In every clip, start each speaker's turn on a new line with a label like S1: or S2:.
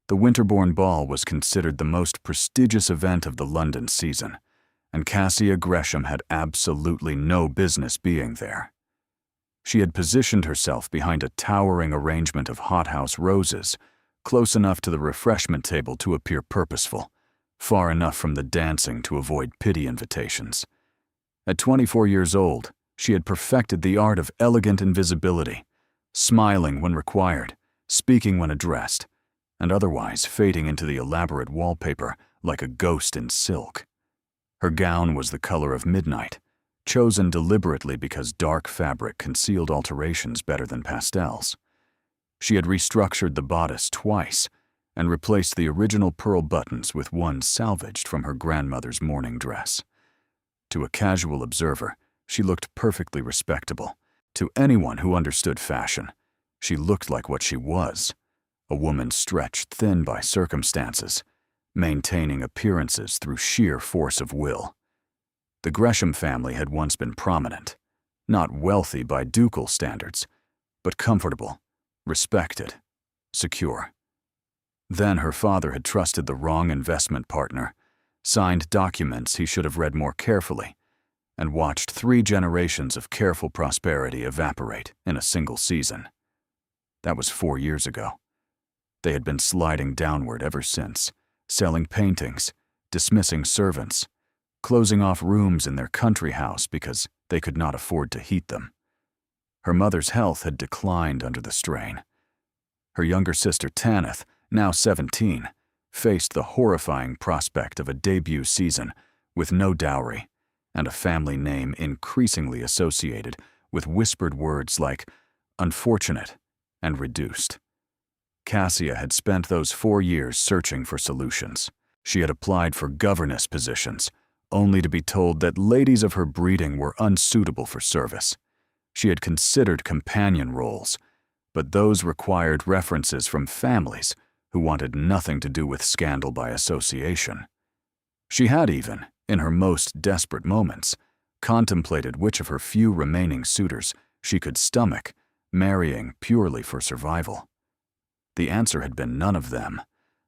S1: The Winterbourne Ball was considered the most prestigious event of the London season, and Cassia Gresham had absolutely no business being there. She had positioned herself behind a towering arrangement of hothouse roses, close enough to the refreshment table to appear purposeful, far enough from the dancing to avoid pity invitations. At 24 years old, she had perfected the art of elegant invisibility, smiling when required, speaking when addressed, and otherwise fading into the elaborate wallpaper like a ghost in silk. Her gown was the color of midnight, chosen deliberately because dark fabric concealed alterations better than pastels. She had restructured the bodice twice and replaced the original pearl buttons with one salvaged from her grandmother's mourning dress. To a casual observer, she looked perfectly respectable. To anyone who understood fashion, she looked like what she was, a woman stretched thin by circumstances, maintaining appearances through sheer force of will. The Gresham family had once been prominent, not wealthy by ducal standards, but comfortable, respected, secure. Then her father had trusted the wrong investment partner, signed documents he should have read more carefully, and watched 3 generations of careful prosperity evaporate in a single season. That was 4 years ago. They had been sliding downward ever since, selling paintings, dismissing servants, closing off rooms in their country house because they could not afford to heat them. Her mother's health had declined under the strain. Her younger sister Tanith, now 17, faced the horrifying prospect of a debut season with no dowry and a family name increasingly associated with whispered words like unfortunate and reduced. Cassia had spent those 4 years searching for solutions. She had applied for governess positions, only to be told that ladies of her breeding were unsuitable for service. She had considered companion roles, but those required references from families who wanted nothing to do with scandal by association. She had even, in her most desperate moments, contemplated which of her few remaining suitors she could stomach, marrying purely for survival. The answer had been none of them.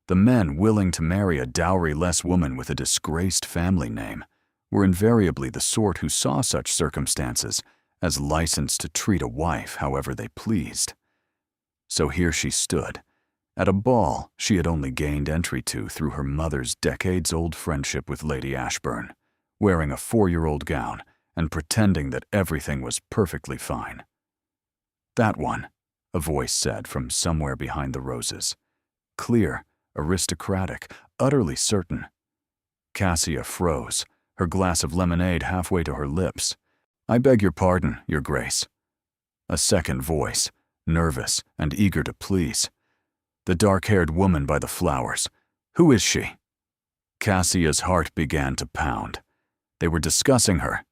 S1: The men willing to marry a dowry-less woman with a disgraced family name were invariably the sort who saw such circumstances as license to treat a wife however they pleased. So here she stood, at a ball she had only gained entry to through her mother's decades-old friendship with Lady Ashburn, wearing a 4-year-old gown and pretending that everything was perfectly fine. "That one," a voice said from somewhere behind the roses. Clear, aristocratic, utterly certain. Cassia froze, her glass of lemonade halfway to her lips. "I beg your pardon, Your Grace." A second voice, nervous and eager to please. "The dark-haired woman by the flowers. Who is she?" Cassia's heart began to pound. They were discussing her.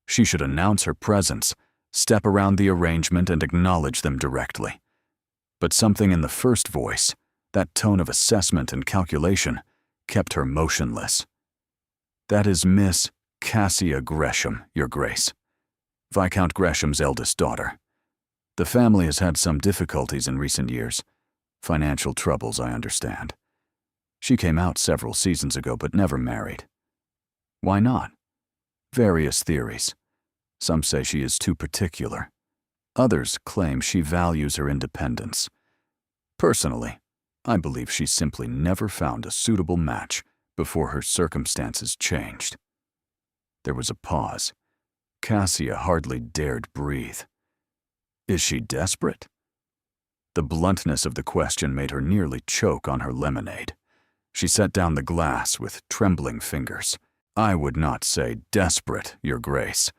S1: She should announce her presence, step around the arrangement and acknowledge them directly. But something in the first voice, that tone of assessment and calculation, kept her motionless. "That is Miss Cassia Gresham, Your Grace. Viscount Gresham's eldest daughter. The family has had some difficulties in recent years. Financial troubles, I understand. She came out several seasons ago but never married. Why not? Various theories. Some say she is too particular. Others claim she values her independence. Personally, I believe she simply never found a suitable match before her circumstances changed." There was a pause. Cassia hardly dared breathe. "Is she desperate?" The bluntness of the question made her nearly choke on her lemonade. She set down the glass with trembling fingers. "I would not say desperate, Your Grace.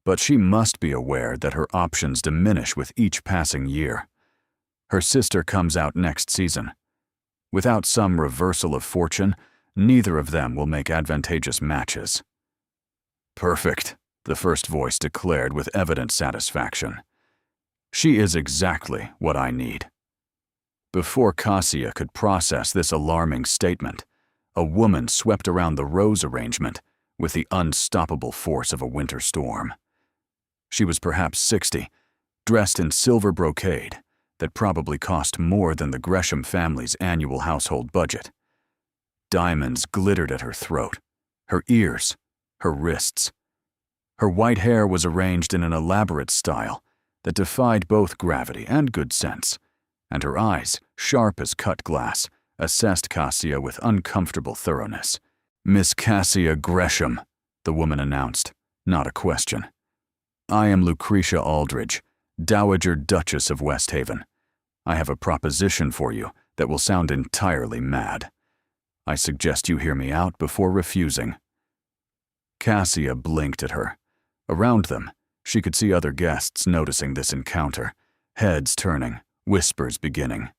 S1: But she must be aware that her options diminish with each passing year. Her sister comes out next season. Without some reversal of fortune, neither of them will make advantageous matches." "Perfect," the first voice declared with evident satisfaction. "She is exactly what I need." Before Cassia could process this alarming statement, a woman swept around the rose arrangement with the unstoppable force of a winter storm. She was perhaps 60, dressed in silver brocade, that probably cost more than the Gresham family's annual household budget. Diamonds glittered at her throat, her ears, her wrists. Her white hair was arranged in an elaborate style that defied both gravity and good sense, and her eyes, sharp as cut glass, assessed Cassia with uncomfortable thoroughness. "Miss Cassia Gresham," the woman announced, not a question. "I am Lucretia Aldridge, Dowager Duchess of Westhaven. I have a proposition for you that will sound entirely mad. I suggest you hear me out before refusing." Cassia blinked at her. Around them, she could see other guests noticing this encounter, heads turning, whispers beginning.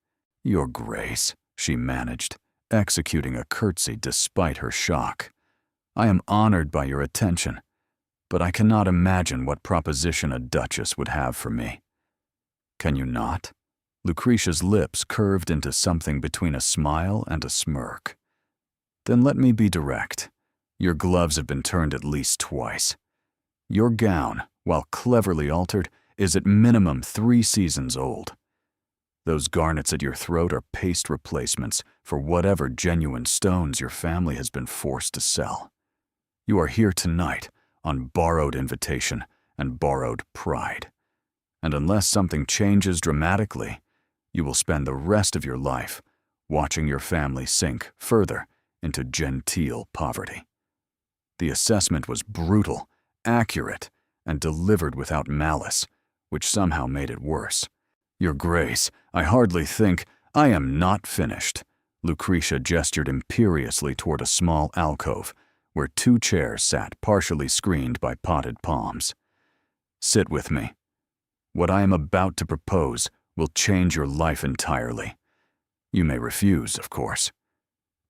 S1: "Your Grace," she managed, executing a curtsy despite her shock. "I am honored by your attention, but I cannot imagine what proposition a duchess would have for me." "Can you not?" Lucretia's lips curved into something between a smile and a smirk. "Then let me be direct. Your gloves have been turned at least twice. Your gown, while cleverly altered, is at minimum 3 seasons old. Those garnets at your throat are paste replacements for whatever genuine stones your family has been forced to sell. You are here tonight on borrowed invitation and borrowed pride. And unless something changes dramatically, you will spend the rest of your life watching your family sink further into genteel poverty." The assessment was brutal, accurate, and delivered without malice, which somehow made it worse. "Your Grace, I hardly think I am not finished." Lucretia gestured imperiously toward a small alcove where 2 chairs sat partially screened by potted palms. "Sit with me. What I am about to propose will change your life entirely. You may refuse, of course,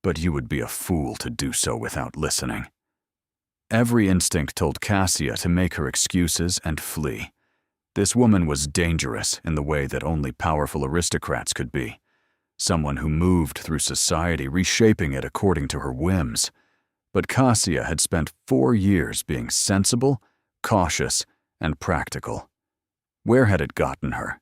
S1: but you would be a fool to do so without listening." Every instinct told Cassia to make her excuses and flee. This woman was dangerous in the way that only powerful aristocrats could be. Someone who moved through society, reshaping it according to her whims. But Cassia had spent 4 years being sensible, cautious, and practical. Where had it gotten her?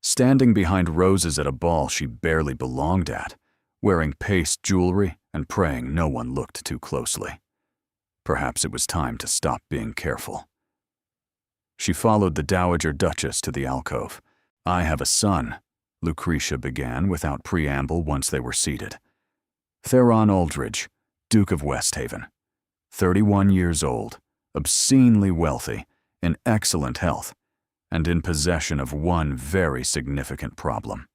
S1: Standing behind roses at a ball she barely belonged at, wearing paste jewelry and praying no one looked too closely. Perhaps it was time to stop being careful. She followed the Dowager Duchess to the alcove. "I have a son," Lucretia began without preamble once they were seated. "Theron Aldridge, Duke of Westhaven. 31 years old, obscenely wealthy, in excellent health, and in possession of one very significant problem.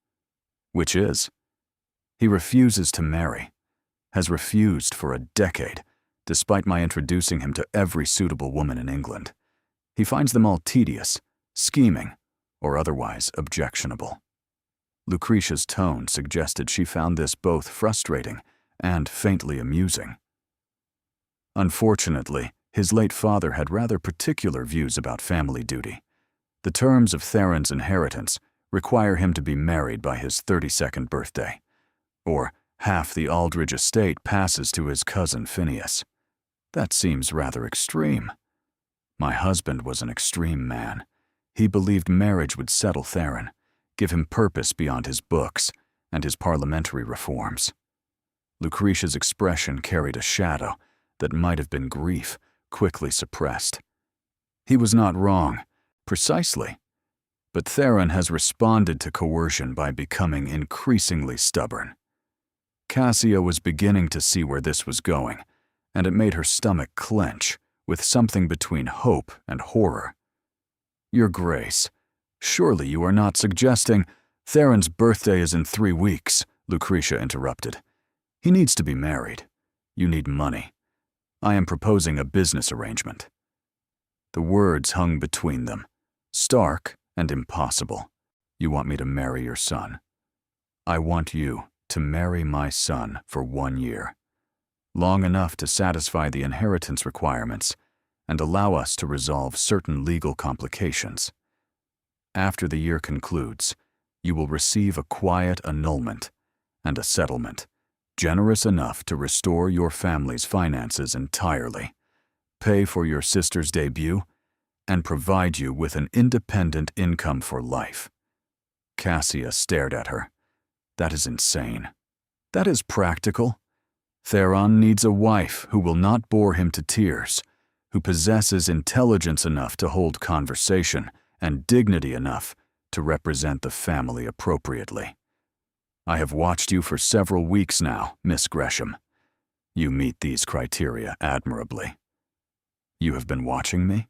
S1: Which is, he refuses to marry, has refused for a decade, despite my introducing him to every suitable woman in England. He finds them all tedious, scheming, or otherwise objectionable." Lucretia's tone suggested she found this both frustrating and faintly amusing. Unfortunately, his late father had rather particular views about family duty. The terms of Theron's inheritance require him to be married by his 32nd birthday, or half the Aldridge estate passes to his cousin Phineas. That seems rather extreme. My husband was an extreme man. He believed marriage would settle Theron, give him purpose beyond his books and his parliamentary reforms. Lucretia's expression carried a shadow that might have been grief, quickly suppressed. He was not wrong, precisely. But Theron has responded to coercion by becoming increasingly stubborn. Cassia was beginning to see where this was going, and it made her stomach clench with something between hope and horror. "Your Grace, surely you are not suggesting—" "Theron's birthday is in 3 weeks," Lucretia interrupted. "He needs to be married. You need money. I am proposing a business arrangement." The words hung between them, stark and impossible. "You want me to marry your son. I want you to marry my son for 1 year. Long enough to satisfy the inheritance requirements and allow us to resolve certain legal complications. After the year concludes, you will receive a quiet annulment and a settlement, generous enough to restore your family's finances entirely, pay for your sister's debut, and provide you with an independent income for life. Cassia stared at her. That is insane. That is practical. Theron needs a wife who will not bore him to tears, who possesses intelligence enough to hold conversation and dignity enough to represent the family appropriately. I have watched you for several weeks now, Miss Gresham. You meet these criteria admirably. You have been watching me?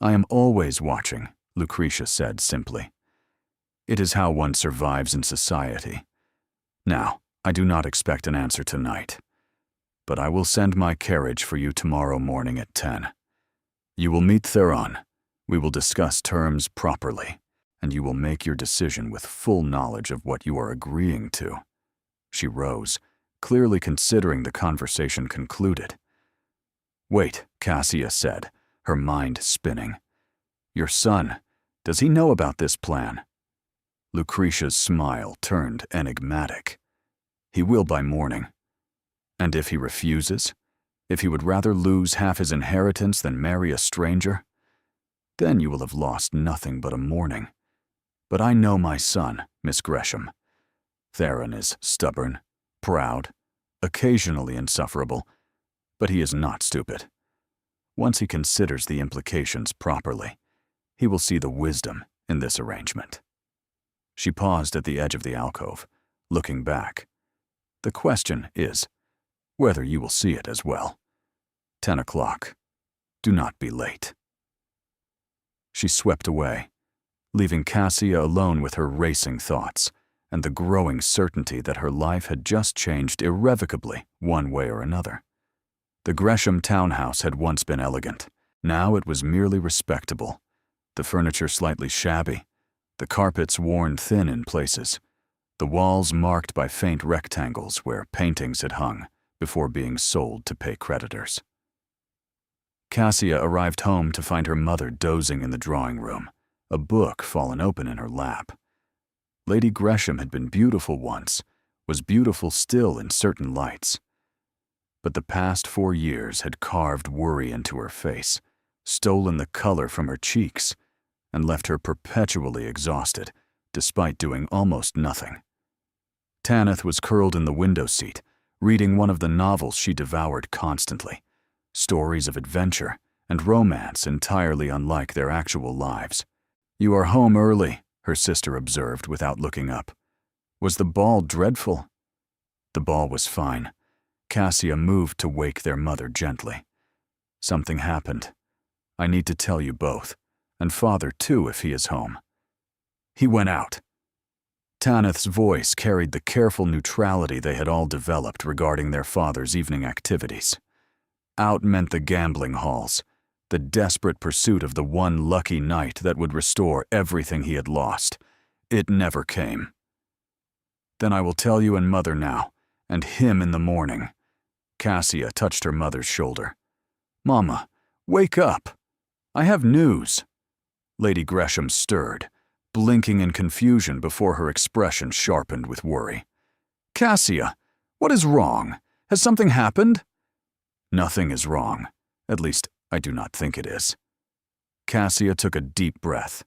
S1: I am always watching, Lucretia said simply. It is how one survives in society. Now, I do not expect an answer tonight, but I will send my carriage for you tomorrow morning at 10. You will meet Theron. We will discuss terms properly, and you will make your decision with full knowledge of what you are agreeing to. She rose, clearly considering the conversation concluded. Wait, Cassia said, her mind spinning. Your son, does he know about this plan? Lucretia's smile turned enigmatic. He will by morning. And if he refuses? If he would rather lose half his inheritance than marry a stranger? Then you will have lost nothing but a morning. But I know my son, Miss Gresham. Theron is stubborn, proud, occasionally insufferable, but he is not stupid. Once he considers the implications properly, he will see the wisdom in this arrangement. She paused at the edge of the alcove, looking back. The question is whether you will see it as well. 10 o'clock. Do not be late. She swept away, leaving Cassia alone with her racing thoughts and the growing certainty that her life had just changed irrevocably one way or another. The Gresham townhouse had once been elegant. Now it was merely respectable, the furniture slightly shabby, the carpets worn thin in places, the walls marked by faint rectangles where paintings had hung before being sold to pay creditors. Cassia arrived home to find her mother dozing in the drawing room, a book fallen open in her lap. Lady Gresham had been beautiful once, was beautiful still in certain lights. But the past 4 years had carved worry into her face, stolen the color from her cheeks, and left her perpetually exhausted, despite doing almost nothing. Tanith was curled in the window seat, reading one of the novels she devoured constantly, stories of adventure and romance entirely unlike their actual lives. You are home early, her sister observed without looking up. Was the ball dreadful? The ball was fine. Cassia moved to wake their mother gently. Something happened. I need to tell you both, and father too if he is home. He went out. Tanith's voice carried the careful neutrality they had all developed regarding their father's evening activities. Out meant the gambling halls, the desperate pursuit of the one lucky night that would restore everything he had lost. It never came. Then I will tell you and mother now, and him in the morning. Cassia touched her mother's shoulder. Mama, wake up. I have news. Lady Gresham stirred, blinking in confusion before her expression sharpened with worry. Cassia, what is wrong? Has something happened? Nothing is wrong. At least, I do not think it is. Cassia took a deep breath.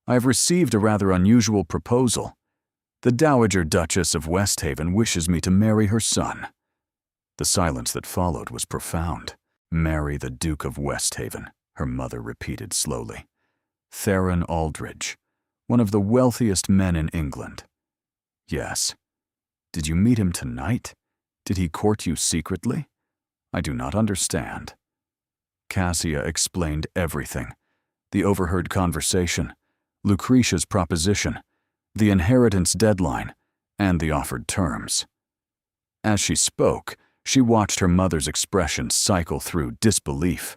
S1: I have received a rather unusual proposal. The Dowager Duchess of Westhaven wishes me to marry her son. The silence that followed was profound. Marry the Duke of Westhaven, her mother repeated slowly. Theron Aldridge, one of the wealthiest men in England. Yes. Did you meet him tonight? Did he court you secretly? I do not understand. Cassia explained everything. The overheard conversation, Lucretia's proposition, the inheritance deadline, and the offered terms. As she spoke, she watched her mother's expression cycle through disbelief,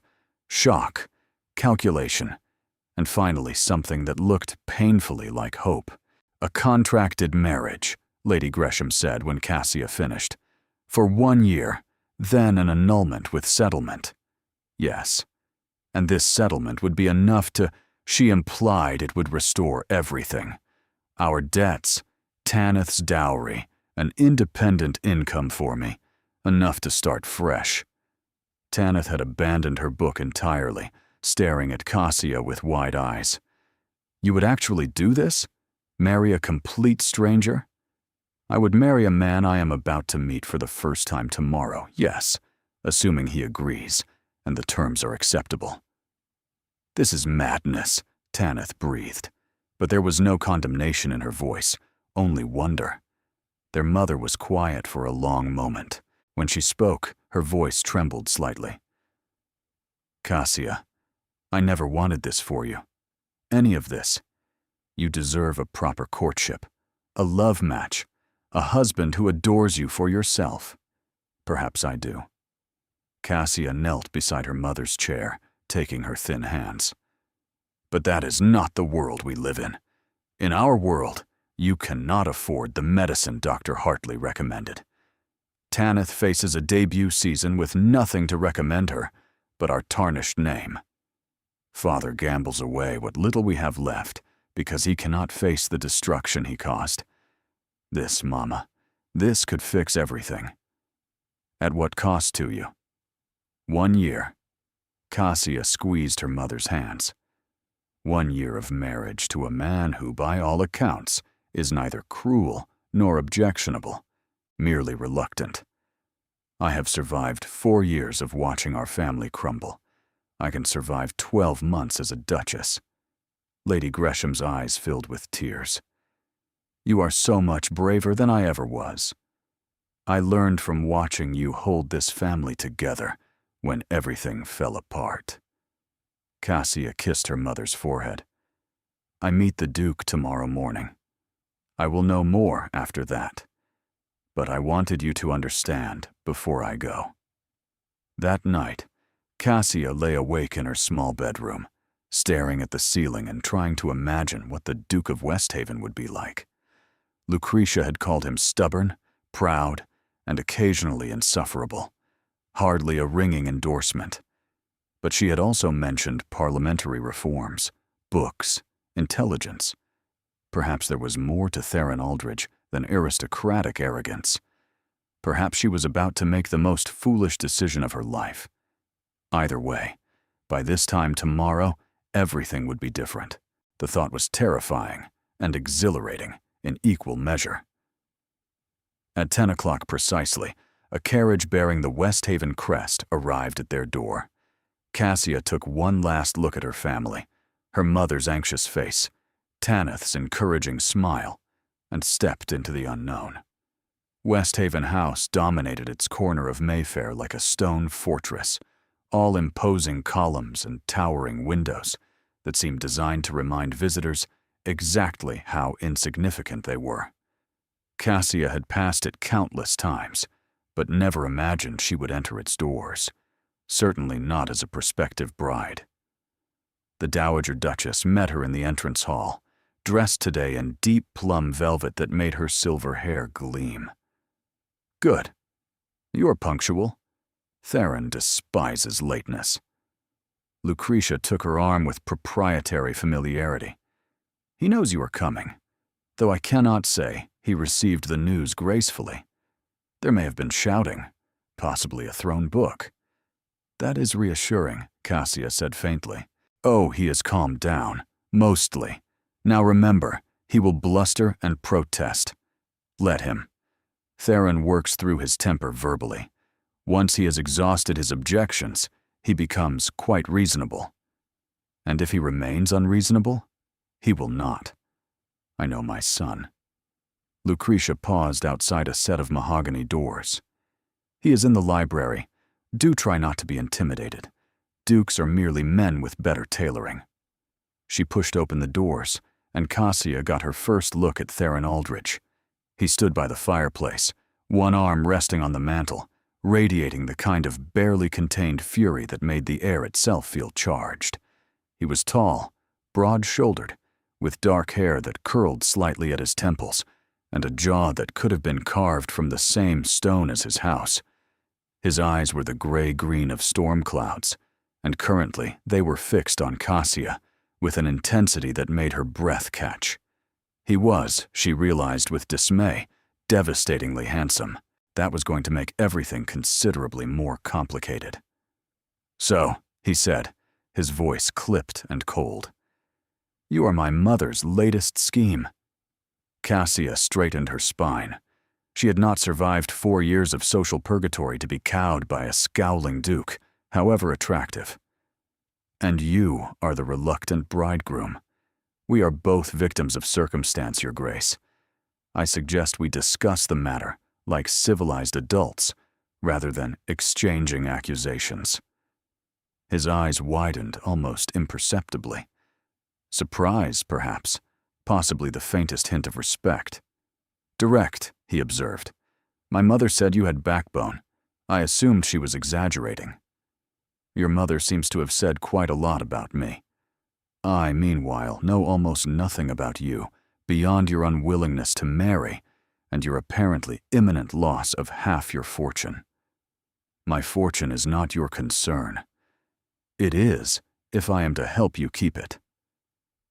S1: shock, calculation, and finally something that looked painfully like hope. A contracted marriage, Lady Gresham said when Cassia finished. For 1 year, then an annulment with settlement. Yes, and this settlement would be enough to, she implied it would restore everything. Our debts, Tanith's dowry, an independent income for me, enough to start fresh. Tanith had abandoned her book entirely, staring at Cassia with wide eyes. You would actually do this? Marry a complete stranger? I would marry a man I am about to meet for the first time tomorrow, yes, assuming he agrees, and the terms are acceptable. This is madness, Tanith breathed, but there was no condemnation in her voice, only wonder. Their mother was quiet for a long moment. When she spoke, her voice trembled slightly. Cassia, I never wanted this for you. Any of this. You deserve a proper courtship, a love match, a husband who adores you for yourself. Perhaps I do. Cassia knelt beside her mother's chair, taking her thin hands. But that is not the world we live in. In our world, you cannot afford the medicine Dr. Hartley recommended. Tanith faces a debut season with nothing to recommend her but our tarnished name. Father gambles away what little we have left because he cannot face the destruction he caused. This, Mama, this could fix everything. At what cost to you? 1 year. Cassia squeezed her mother's hands. 1 year of marriage to a man who, by all accounts, is neither cruel nor objectionable, merely reluctant. I have survived 4 years of watching our family crumble. I can survive 12 months as a duchess. Lady Gresham's eyes filled with tears. You are so much braver than I ever was. I learned from watching you hold this family together when everything fell apart. Cassia kissed her mother's forehead. I meet the Duke tomorrow morning. I will know more after that. But I wanted you to understand before I go. That night, Cassia lay awake in her small bedroom, staring at the ceiling and trying to imagine what the Duke of Westhaven would be like. Lucretia had called him stubborn, proud, and occasionally insufferable, hardly a ringing endorsement. But she had also mentioned parliamentary reforms, books, intelligence. Perhaps there was more to Theron Aldridge than aristocratic arrogance. Perhaps she was about to make the most foolish decision of her life. Either way, by this time tomorrow, everything would be different. The thought was terrifying and exhilarating in equal measure. At 10 o'clock precisely, a carriage bearing the Westhaven crest arrived at their door. Cassia took one last look at her family, her mother's anxious face, Tanith's encouraging smile, and stepped into the unknown. Westhaven House dominated its corner of Mayfair like a stone fortress, all imposing columns and towering windows that seemed designed to remind visitors exactly how insignificant they were. Cassia had passed it countless times, but never imagined she would enter its doors, certainly not as a prospective bride. The Dowager Duchess met her in the entrance hall, dressed today in deep plum velvet that made her silver hair gleam. Good. You're punctual. Theron despises lateness. Lucretia took her arm with proprietary familiarity. He knows you are coming, though I cannot say he received the news gracefully. There may have been shouting, possibly a thrown book. That is reassuring, Cassia said faintly. Oh, he has calmed down, mostly. Now remember, he will bluster and protest. Let him. Theron works through his temper verbally. Once he has exhausted his objections, he becomes quite reasonable. And if he remains unreasonable, he will not. I know my son. Lucretia paused outside a set of mahogany doors. He is in the library. Do try not to be intimidated. Dukes are merely men with better tailoring. She pushed open the doors, and Cassia got her first look at Theron Aldridge. He stood by the fireplace, one arm resting on the mantel, radiating the kind of barely contained fury that made the air itself feel charged. He was tall, broad-shouldered, with dark hair that curled slightly at his temples, and a jaw that could have been carved from the same stone as his house. His eyes were the gray-green of storm clouds, and currently they were fixed on Cassia, with an intensity that made her breath catch. He was, she realized with dismay, devastatingly handsome. That was going to make everything considerably more complicated. So, he said, his voice clipped and cold. You are my mother's latest scheme. Cassia straightened her spine. She had not survived 4 years of social purgatory to be cowed by a scowling duke, however attractive. And you are the reluctant bridegroom. We are both victims of circumstance, Your Grace. I suggest we discuss the matter like civilized adults, rather than exchanging accusations. His eyes widened almost imperceptibly. Surprise, perhaps, possibly the faintest hint of respect. Direct, he observed. My mother said you had backbone. I assumed she was exaggerating. Your mother seems to have said quite a lot about me. I, meanwhile, know almost nothing about you, beyond your unwillingness to marry and your apparently imminent loss of half your fortune. My fortune is not your concern. It is, if I am to help you keep it.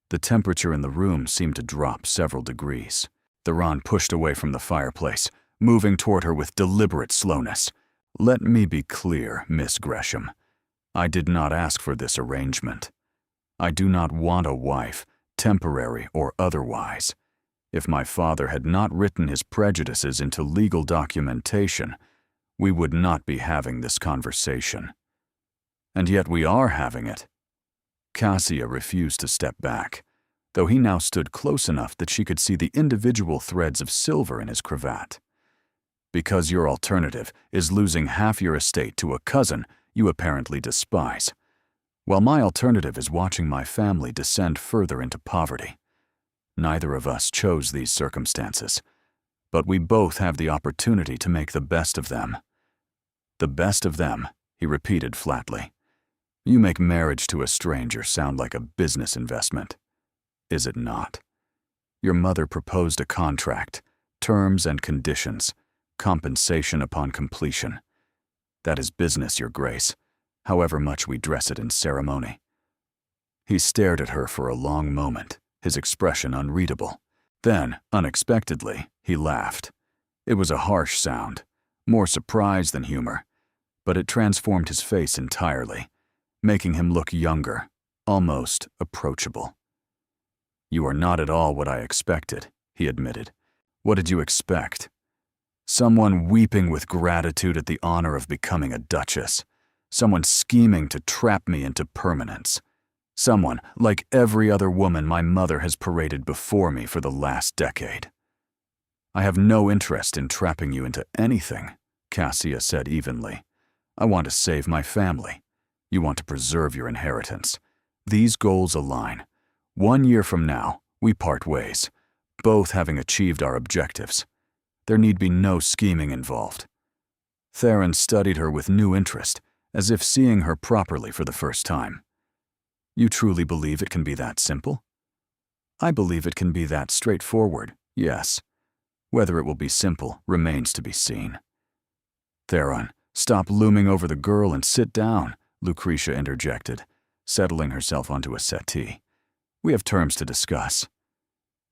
S1: The temperature in the room seemed to drop several degrees. Theron pushed away from the fireplace, moving toward her with deliberate slowness. Let me be clear, Miss Gresham. I did not ask for this arrangement. I do not want a wife, temporary or otherwise. If my father had not written his prejudices into legal documentation, we would not be having this conversation. And yet we are having it. Cassia refused to step back, though he now stood close enough that she could see the individual threads of silver in his cravat. Because your alternative is losing half your estate to a cousin you apparently despise, while my alternative is watching my family descend further into poverty. Neither of us chose these circumstances, but we both have the opportunity to make the best of them. The best of them, he repeated flatly. You make marriage to a stranger sound like a business investment. Is it not? Your mother proposed a contract, terms and conditions, compensation upon completion. That is business, Your Grace, however much we dress it in ceremony. He stared at her for a long moment, his expression unreadable. Then, unexpectedly, he laughed. It was a harsh sound, more surprise than humor, but it transformed his face entirely, making him look younger, almost approachable. You are not at all what I expected, he admitted. What did you expect? Someone weeping with gratitude at the honor of becoming a duchess. Someone scheming to trap me into permanence. Someone, like every other woman my mother has paraded before me for the last decade. I have no interest in trapping you into anything, Cassia said evenly. I want to save my family. You want to preserve your inheritance. These goals align. 1 year from now, we part ways, both having achieved our objectives. There need be no scheming involved. Theron studied her with new interest, as if seeing her properly for the first time. You truly believe it can be that simple? I believe it can be that straightforward, yes. Whether it will be simple remains to be seen. Theron, stop looming over the girl and sit down, Lucretia interjected, settling herself onto a settee. We have terms to discuss.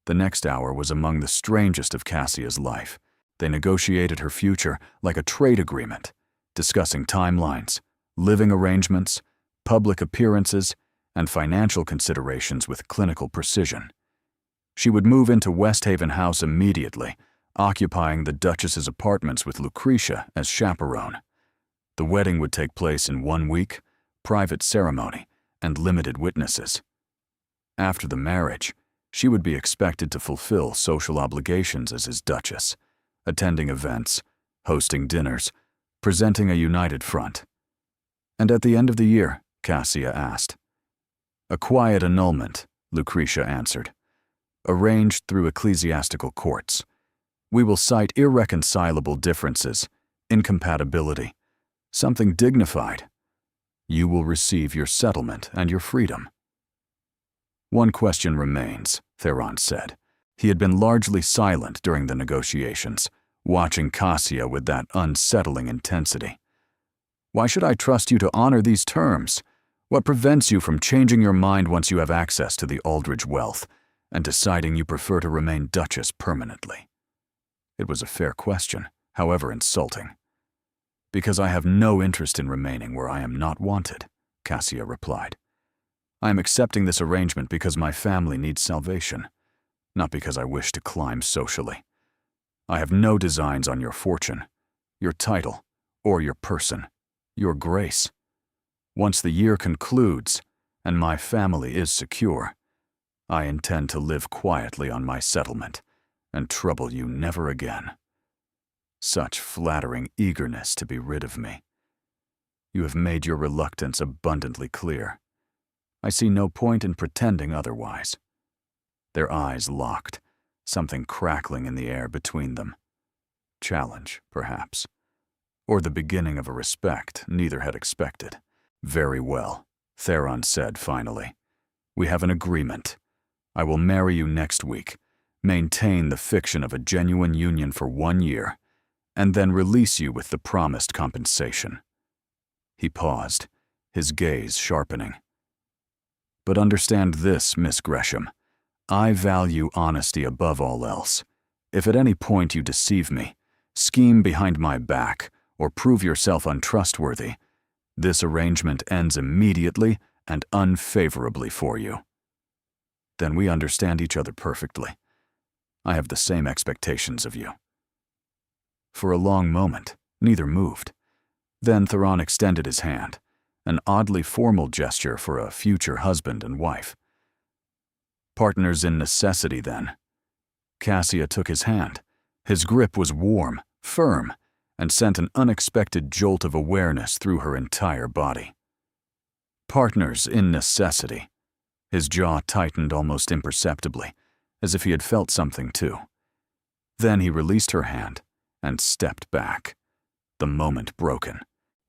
S1: The next hour was among the strangest of Cassia's life. They negotiated her future like a trade agreement, discussing timelines, living arrangements, public appearances, and financial considerations with clinical precision. She would move into West Haven House immediately, occupying the Duchess's apartments with Lucretia as chaperone. The wedding would take place in 1 week, private ceremony, and limited witnesses. After the marriage, she would be expected to fulfill social obligations as his Duchess, attending events, hosting dinners, presenting a united front. And at the end of the year, Cassia asked. A quiet annulment, Lucretia answered, arranged through ecclesiastical courts. We will cite irreconcilable differences, incompatibility, something dignified. You will receive your settlement and your freedom. One question remains, Theron said. He had been largely silent during the negotiations, watching Cassia with that unsettling intensity. Why should I trust you to honor these terms? What prevents you from changing your mind once you have access to the Aldridge wealth and deciding you prefer to remain Duchess permanently? It was a fair question, however insulting. Because I have no interest in remaining where I am not wanted, Cassia replied. I am accepting this arrangement because my family needs salvation. not because I wish to climb socially. I have no designs on your fortune, your title, or your person, your grace. Once the year concludes, and my family is secure, I intend to live quietly on my settlement and trouble you never again. Such flattering eagerness to be rid of me. You have made your reluctance abundantly clear. I see no point in pretending otherwise. Their eyes locked, something crackling in the air between them. Challenge, perhaps, or the beginning of a respect neither had expected. Very well, Theron said finally. We have an agreement. I will marry you next week, maintain the fiction of a genuine union for 1 year, and then release you with the promised compensation. He paused, his gaze sharpening. But understand this, Miss Gresham. I value honesty above all else. If at any point you deceive me, scheme behind my back, or prove yourself untrustworthy, this arrangement ends immediately and unfavorably for you. Then we understand each other perfectly. I have the same expectations of you. For a long moment, neither moved. Then Theron extended his hand, an oddly formal gesture for a future husband and wife. Partners in necessity, then. Cassia took his hand. His grip was warm, firm, and sent an unexpected jolt of awareness through her entire body. Partners in necessity. His jaw tightened almost imperceptibly, as if he had felt something too. Then he released her hand and stepped back, the moment broken.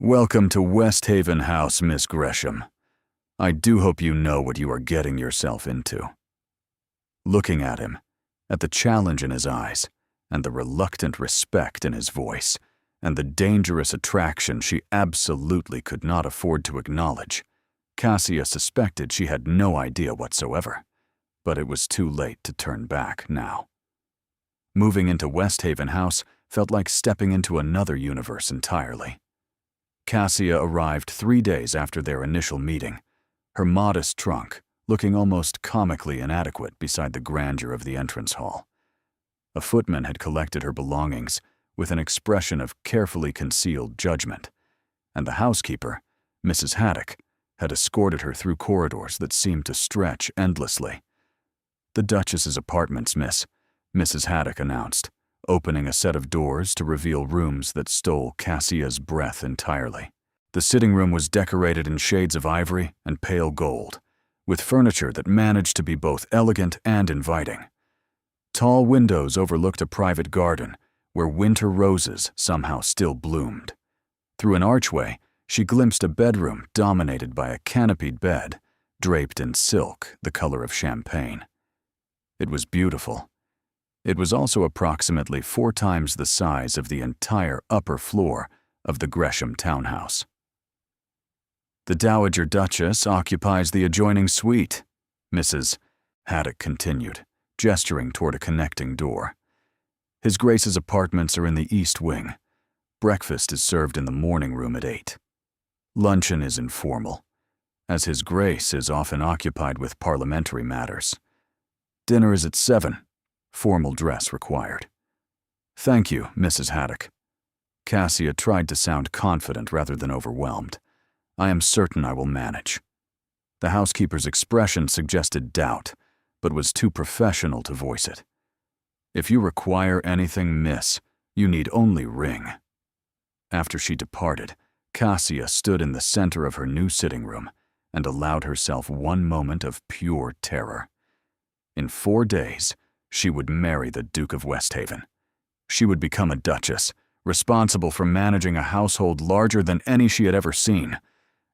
S1: Welcome to West Haven House, Miss Gresham. I do hope you know what you are getting yourself into. Looking at him, at the challenge in his eyes, and the reluctant respect in his voice, and the dangerous attraction she absolutely could not afford to acknowledge, Cassia suspected she had no idea whatsoever, but it was too late to turn back now. Moving into West Haven House felt like stepping into another universe entirely. Cassia arrived 3 days after their initial meeting, her modest trunk looking almost comically inadequate beside the grandeur of the entrance hall. A footman had collected her belongings with an expression of carefully concealed judgment, and the housekeeper, Mrs. Haddock, had escorted her through corridors that seemed to stretch endlessly. The Duchess's apartments, miss, Mrs. Haddock announced, opening a set of doors to reveal rooms that stole Cassia's breath entirely. The sitting room was decorated in shades of ivory and pale gold, with furniture that managed to be both elegant and inviting. Tall windows overlooked a private garden where winter roses somehow still bloomed. Through an archway, she glimpsed a bedroom dominated by a canopied bed, draped in silk the color of champagne. It was beautiful. It was also approximately 4 times the size of the entire upper floor of the Gresham townhouse. The Dowager Duchess occupies the adjoining suite, Mrs. Haddock continued, gesturing toward a connecting door. His Grace's apartments are in the east wing. Breakfast is served in the morning room at 8. Luncheon is informal, as His Grace is often occupied with parliamentary matters. Dinner is at 7. Formal dress required. Thank you, Mrs. Haddock. Cassia tried to sound confident rather than overwhelmed. I am certain I will manage. The housekeeper's expression suggested doubt, but was too professional to voice it. If you require anything, miss, you need only ring. After she departed, Cassia stood in the center of her new sitting room and allowed herself one moment of pure terror. In 4 days, she would marry the Duke of Westhaven. She would become a duchess, responsible for managing a household larger than any she had ever seen,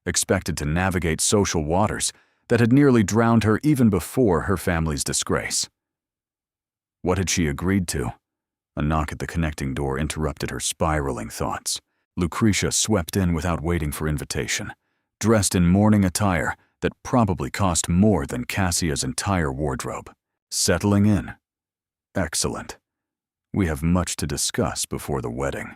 S1: expected to navigate social waters that had nearly drowned her even before her family's disgrace. What had she agreed to? A knock at the connecting door interrupted her spiraling thoughts. Lucretia swept in without waiting for invitation, dressed in mourning attire that probably cost more than Cassia's entire wardrobe. Settling in. Excellent. We have much to discuss before the wedding.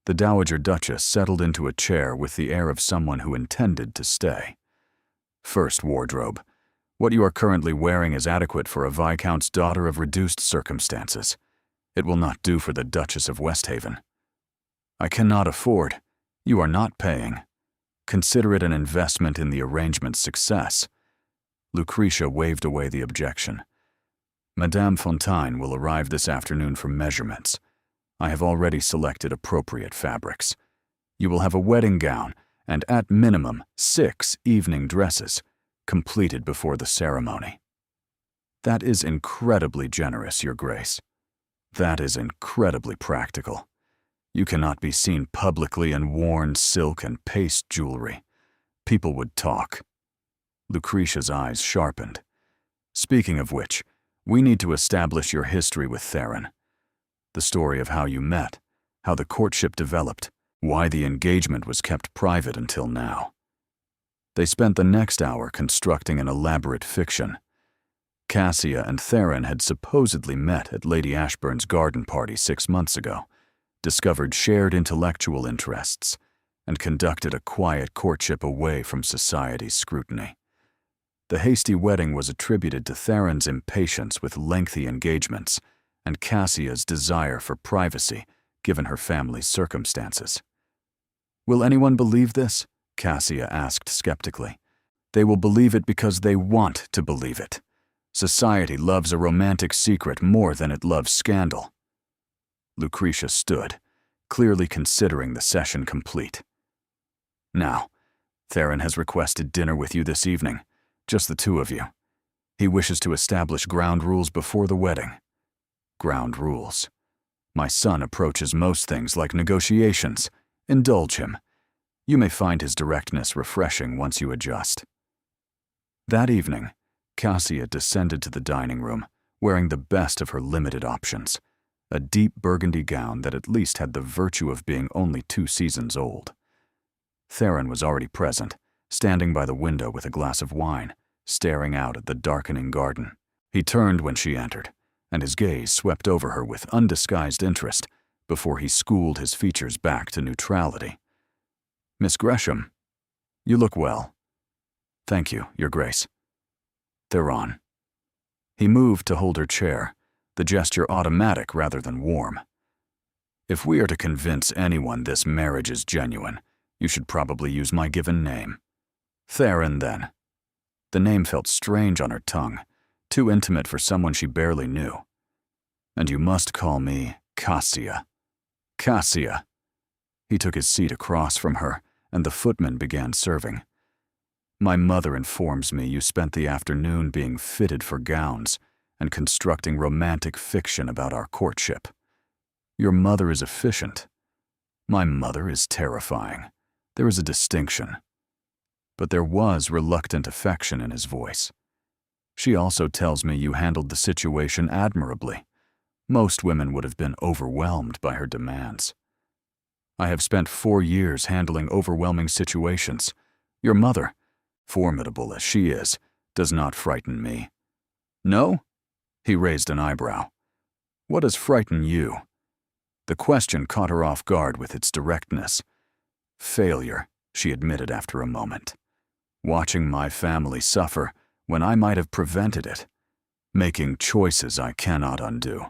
S1: The Dowager Duchess settled into a chair with the air of someone who intended to stay. First wardrobe. What you are currently wearing is adequate for a Viscount's daughter of reduced circumstances. It will not do for the Duchess of Westhaven. I cannot afford. You are not paying. Consider it an investment in the arrangement's success. Lucretia waved away the objection. Madame Fontaine will arrive this afternoon for measurements. I have already selected appropriate fabrics. You will have a wedding gown and, at minimum, 6 evening dresses, completed before the ceremony. That is incredibly generous, Your Grace. That is incredibly practical. You cannot be seen publicly in worn silk and paste jewelry. People would talk. Lucretia's eyes sharpened. Speaking of which, we need to establish your history with Theron. The story of how you met, how the courtship developed, why the engagement was kept private until now. They spent the next hour constructing an elaborate fiction. Cassia and Theron had supposedly met at Lady Ashburn's garden party 6 months ago, discovered shared intellectual interests, and conducted a quiet courtship away from society's scrutiny. The hasty wedding was attributed to Theron's impatience with lengthy engagements and Cassia's desire for privacy, given her family's circumstances. Will anyone believe this? Cassia asked skeptically. They will believe it because they want to believe it. Society loves a romantic secret more than it loves scandal. Lucretia stood, clearly considering the session complete. Now, Theron has requested dinner with you this evening, just the two of you. He wishes to establish ground rules before the wedding. Ground rules. My son approaches most things like negotiations. Indulge him. You may find his directness refreshing once you adjust. That evening, Cassia descended to the dining room, wearing the best of her limited options, a deep burgundy gown that at least had the virtue of being only 2 seasons old. Theron was already present, standing by the window with a glass of wine, staring out at the darkening garden. He turned when she entered, and his gaze swept over her with undisguised interest before he schooled his features back to neutrality. Miss Gresham, you look well. Thank you, Your Grace. Theron. He moved to hold her chair, the gesture automatic rather than warm. If we are to convince anyone this marriage is genuine, you should probably use my given name. Theron, then. The name felt strange on her tongue, too intimate for someone she barely knew. And you must call me Cassia. Cassia. He took his seat across from her, and the footman began serving. My mother informs me you spent the afternoon being fitted for gowns and constructing romantic fiction about our courtship. Your mother is efficient. My mother is terrifying. There is a distinction. But there was reluctant affection in his voice. She also tells me you handled the situation admirably. Most women would have been overwhelmed by her demands. I have spent 4 years handling overwhelming situations. Your mother, formidable as she is, does not frighten me. No? He raised an eyebrow. What does frighten you? The question caught her off guard with its directness. Failure, she admitted after a moment. Watching my family suffer when I might have prevented it. Making choices I cannot undo.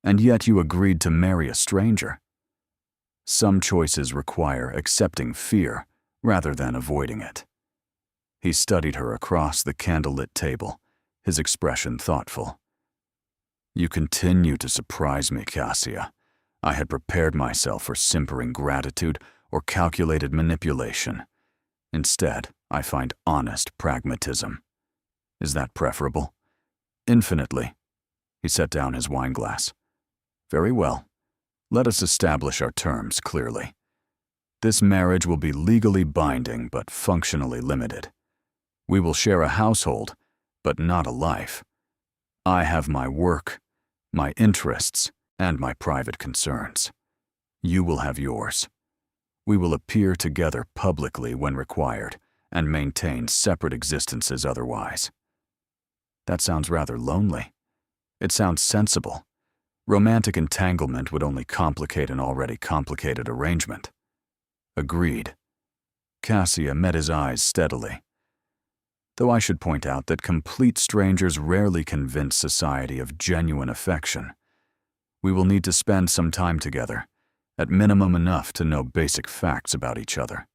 S1: And yet you agreed to marry a stranger. Some choices require accepting fear rather than avoiding it. He studied her across the candlelit table, his expression thoughtful. You continue to surprise me, Cassia. I had prepared myself for simpering gratitude or calculated manipulation. Instead, I find honest pragmatism. Is that preferable? Infinitely. He set down his wineglass. Very well. Let us establish our terms clearly. This marriage will be legally binding but functionally limited. We will share a household, but not a life. I have my work, my interests, and my private concerns. You will have yours. We will appear together publicly when required and maintain separate existences otherwise. That sounds rather lonely. It sounds sensible. Romantic entanglement would only complicate an already complicated arrangement. Agreed. Cassia met his eyes steadily. Though I should point out that complete strangers rarely convince society of genuine affection. We will need to spend some time together, at minimum enough to know basic facts about each other.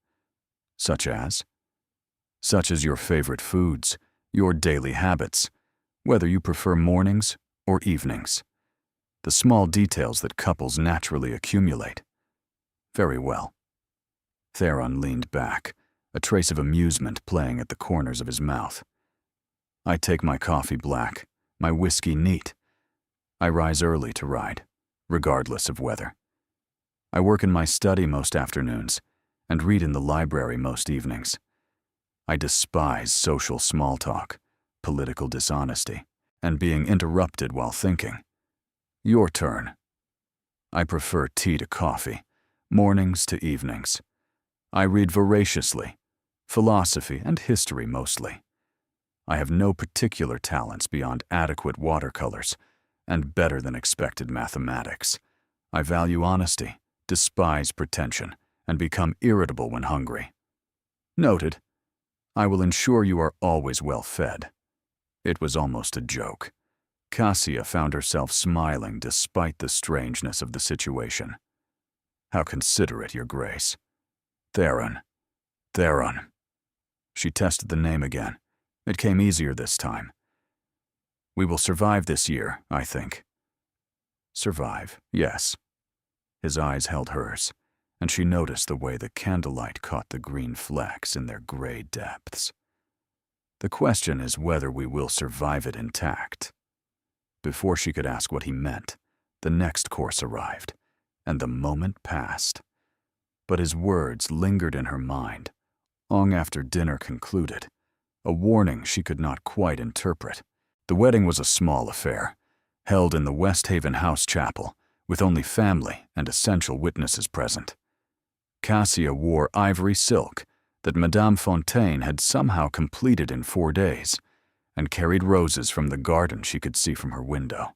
S1: Such as your favorite foods, your daily habits, whether you prefer mornings or evenings. The small details that couples naturally accumulate. Very well. Theron leaned back, a trace of amusement playing at the corners of his mouth. I take my coffee black, my whiskey neat. I rise early to ride, regardless of weather. I work in my study most afternoons and read in the library most evenings. I despise social small talk, political dishonesty, and being interrupted while thinking. Your turn. I prefer tea to coffee, mornings to evenings. I read voraciously, philosophy and history mostly. I have no particular talents beyond adequate watercolors and better than expected mathematics. I value honesty, despise pretension, and become irritable when hungry. Noted. I will ensure you are always well fed. It was almost a joke. Cassia found herself smiling despite the strangeness of the situation. How considerate, Your Grace. Theron. She tested the name again. It came easier this time. We will survive this year, I think. Survive, yes. His eyes held hers, and she noticed the way the candlelight caught the green flecks in their gray depths. The question is whether we will survive it intact. Before she could ask what he meant, the next course arrived, and the moment passed. But his words lingered in her mind, long after dinner concluded, a warning she could not quite interpret. The wedding was a small affair, held in the West Haven House Chapel, with only family and essential witnesses present. Cassia wore ivory silk that Madame Fontaine had somehow completed in 4 days, and carried roses from the garden she could see from her window.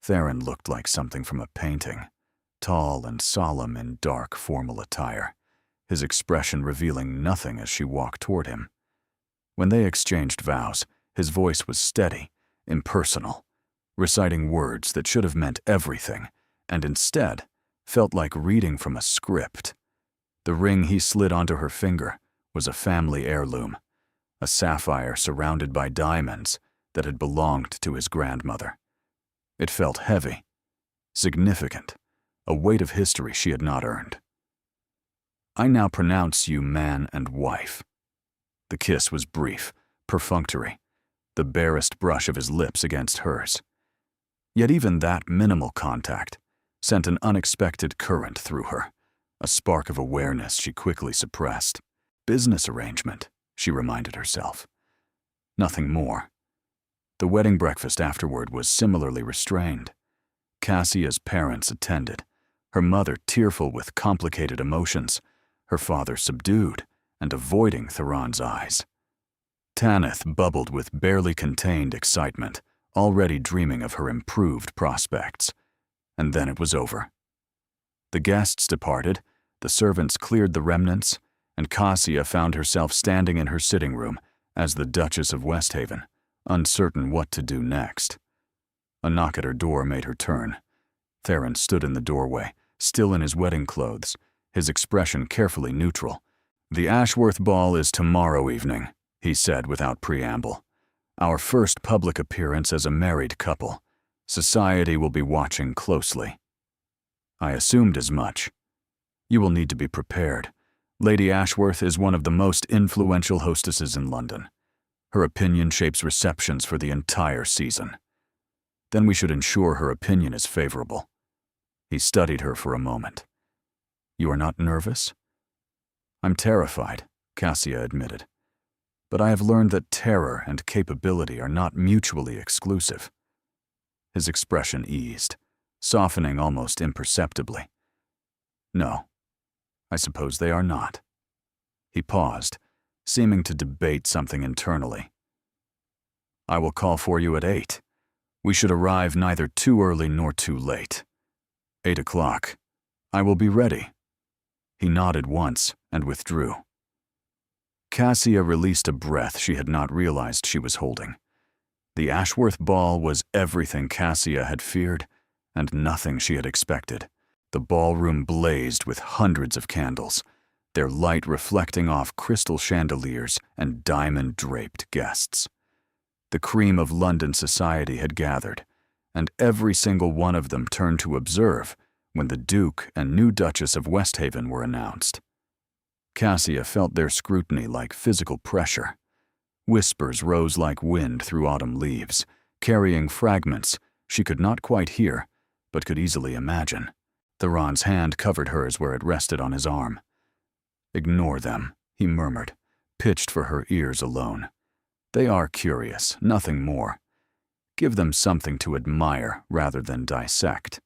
S1: Theron looked like something from a painting, tall and solemn in dark, formal attire, his expression revealing nothing as she walked toward him. When they exchanged vows, his voice was steady, impersonal, reciting words that should have meant everything, and instead felt like reading from a script. The ring he slid onto her finger was a family heirloom, a sapphire surrounded by diamonds that had belonged to his grandmother. It felt heavy, significant, a weight of history she had not earned. I now pronounce you man and wife. The kiss was brief, perfunctory, the barest brush of his lips against hers. Yet even that minimal contact sent an unexpected current through her, a spark of awareness she quickly suppressed. Business arrangement, she reminded herself. Nothing more. The wedding breakfast afterward was similarly restrained. Cassia's parents attended, her mother tearful with complicated emotions, her father subdued and avoiding Theron's eyes. Tanith bubbled with barely contained excitement, already dreaming of her improved prospects. And then it was over. The guests departed, the servants cleared the remnants, and Cassia found herself standing in her sitting room as the Duchess of Westhaven, uncertain what to do next. A knock at her door made her turn. Theron stood in the doorway, still in his wedding clothes, his expression carefully neutral. "The Ashworth ball is tomorrow evening," he said without preamble. "Our first public appearance as a married couple. Society will be watching closely." I assumed as much. You will need to be prepared. Lady Ashworth is one of the most influential hostesses in London. Her opinion shapes receptions for the entire season. Then we should ensure her opinion is favorable. He studied her for a moment. "You are not nervous?" "I'm terrified," Cassia admitted. "But I have learned that terror and capability are not mutually exclusive." His expression eased, softening almost imperceptibly. "No, I suppose they are not." He paused, seeming to debate something internally. "I will call for you at 8. We should arrive neither too early nor too late. 8 o'clock. I will be ready." He nodded once and withdrew. Cassia released a breath she had not realized she was holding. The Ashworth ball was everything Cassia had feared, and nothing she had expected. The ballroom blazed with hundreds of candles, their light reflecting off crystal chandeliers and diamond-draped guests. The cream of London society had gathered, and every single one of them turned to observe when the Duke and new Duchess of Westhaven were announced. Cassia felt their scrutiny like physical pressure. Whispers rose like wind through autumn leaves, carrying fragments she could not quite hear, but could easily imagine. Theron's hand covered hers where it rested on his arm. "Ignore them," he murmured, pitched for her ears alone. "They are curious, nothing more. Give them something to admire rather than dissect."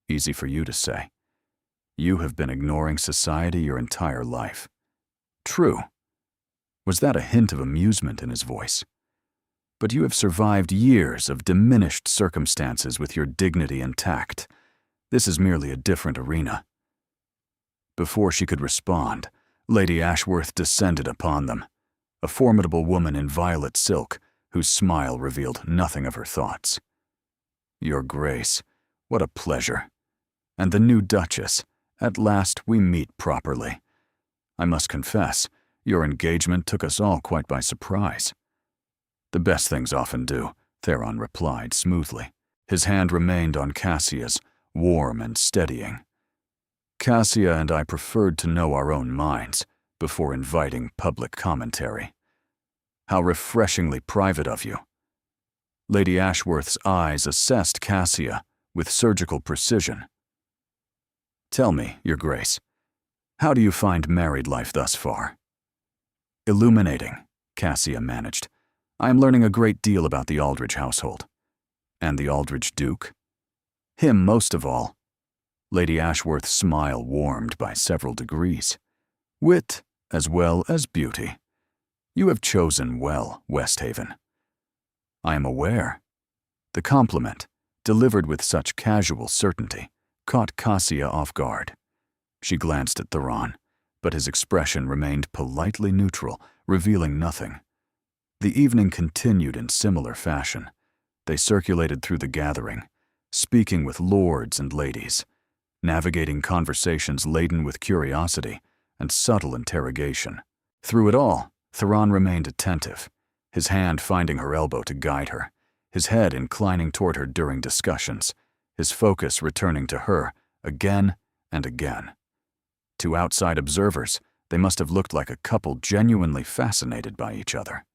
S1: Easy for you to say. You have been ignoring society your entire life. True. Was that a hint of amusement in his voice? But you have survived years of diminished circumstances with your dignity intact. This is merely a different arena. Before she could respond, Lady Ashworth descended upon them, a formidable woman in violet silk, whose smile revealed nothing of her thoughts. "Your Grace, what a pleasure. And the new Duchess, at last we meet properly. I must confess, your engagement took us all quite by surprise." "The best things often do," Theron replied smoothly. His hand remained on Cassia's, warm and steadying. "Cassia and I preferred to know our own minds before inviting public commentary." "How refreshingly private of you." Lady Ashworth's eyes assessed Cassia with surgical precision. "Tell me, Your Grace, how do you find married life thus far?" "Illuminating," Cassia managed. "I am learning a great deal about the Aldridge household." "And the Aldridge Duke?" "Him most of all." Lady Ashworth's smile warmed by several degrees. "Wit as well as beauty. You have chosen well, Westhaven." "I am aware." The compliment, delivered with such casual certainty, caught Cassia off guard. She glanced at Theron, but his expression remained politely neutral, revealing nothing. The evening continued in similar fashion. They circulated through the gathering, speaking with lords and ladies, navigating conversations laden with curiosity and subtle interrogation. Through it all, Theron remained attentive, his hand finding her elbow to guide her, his head inclining toward her during discussions, his focus returning to her again and again. To outside observers, they must have looked like a couple genuinely fascinated by each other.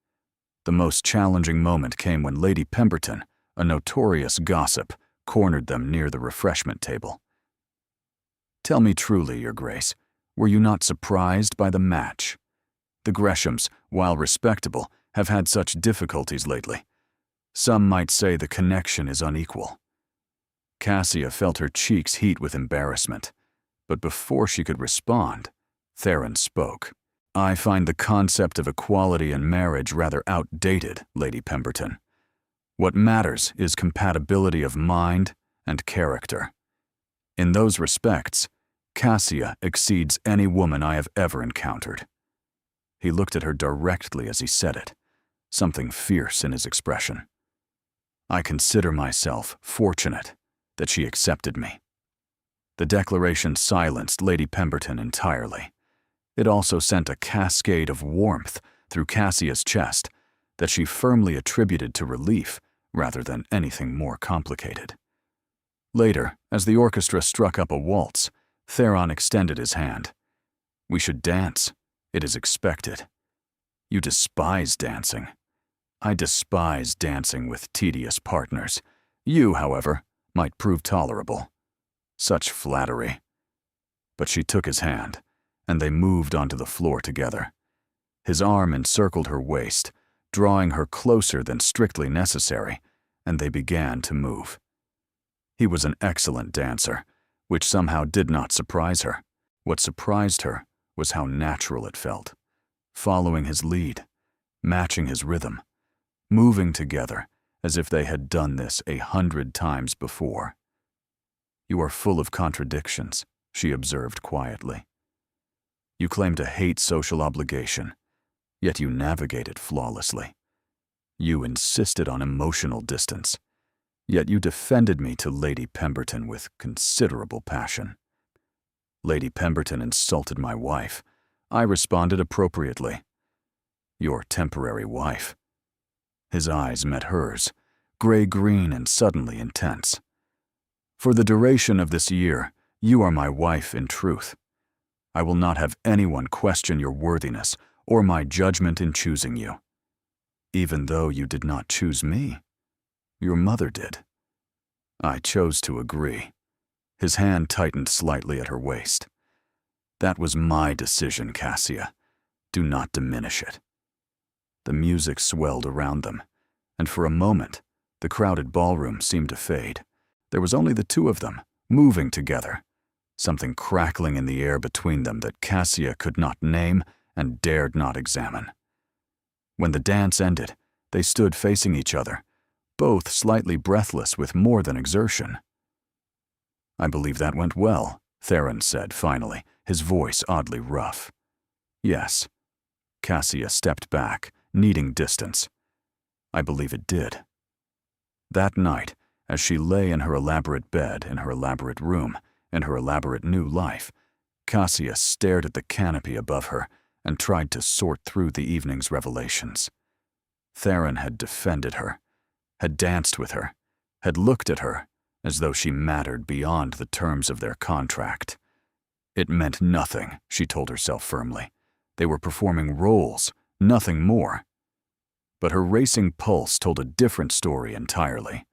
S1: The most challenging moment came when Lady Pemberton, a notorious gossip, cornered them near the refreshment table. "Tell me truly, Your Grace, were you not surprised by the match? The Greshams, while respectable, have had such difficulties lately. Some might say the connection is unequal." Cassia felt her cheeks heat with embarrassment, but before she could respond, Theron spoke. "I find the concept of equality in marriage rather outdated, Lady Pemberton. What matters is compatibility of mind and character. In those respects, Cassia exceeds any woman I have ever encountered." He looked at her directly as he said it, something fierce in his expression. "I consider myself fortunate that she accepted me." The declaration silenced Lady Pemberton entirely. It also sent a cascade of warmth through Cassia's chest that she firmly attributed to relief rather than anything more complicated. Later, as the orchestra struck up a waltz, Theron extended his hand. "We should dance. It is expected." "You despise dancing." "I despise dancing with tedious partners. You, however, might prove tolerable." Such flattery. But she took his hand, and they moved onto the floor together. His arm encircled her waist, drawing her closer than strictly necessary, and they began to move. He was an excellent dancer, which somehow did not surprise her. What surprised her was how natural it felt, following his lead, matching his rhythm, moving together as if they had done this 100 times before. "You are full of contradictions," she observed quietly. "You claim to hate social obligation, Yet you navigated flawlessly. You insisted on emotional distance. Yet you defended me to Lady Pemberton with considerable passion. Lady Pemberton insulted my wife. I responded appropriately. Your temporary wife. His eyes met hers, gray-green and suddenly intense. For the duration of this year, you are my wife in truth. I will not have anyone question your worthiness or my judgment in choosing you. Even though you did not choose me, your mother did. I chose to agree. His hand tightened slightly at her waist. That was my decision, Cassia. Do not diminish it. The music swelled around them, and for a moment, the crowded ballroom seemed to fade. There was only the two of them, moving together, something crackling in the air between them that Cassia could not name and dared not examine. When the dance ended, they stood facing each other, both slightly breathless with more than exertion. I believe that went well, Theron said finally, his voice oddly rough. Yes. Cassia stepped back, needing distance. I believe it did. That night, as she lay in her elaborate bed, in her elaborate room, in her elaborate new life, Cassia stared at the canopy above her and tried to sort through the evening's revelations. Theron had defended her, had danced with her, had looked at her as though she mattered beyond the terms of their contract. It meant nothing, she told herself firmly. They were performing roles, nothing more. But her racing pulse told a different story entirely.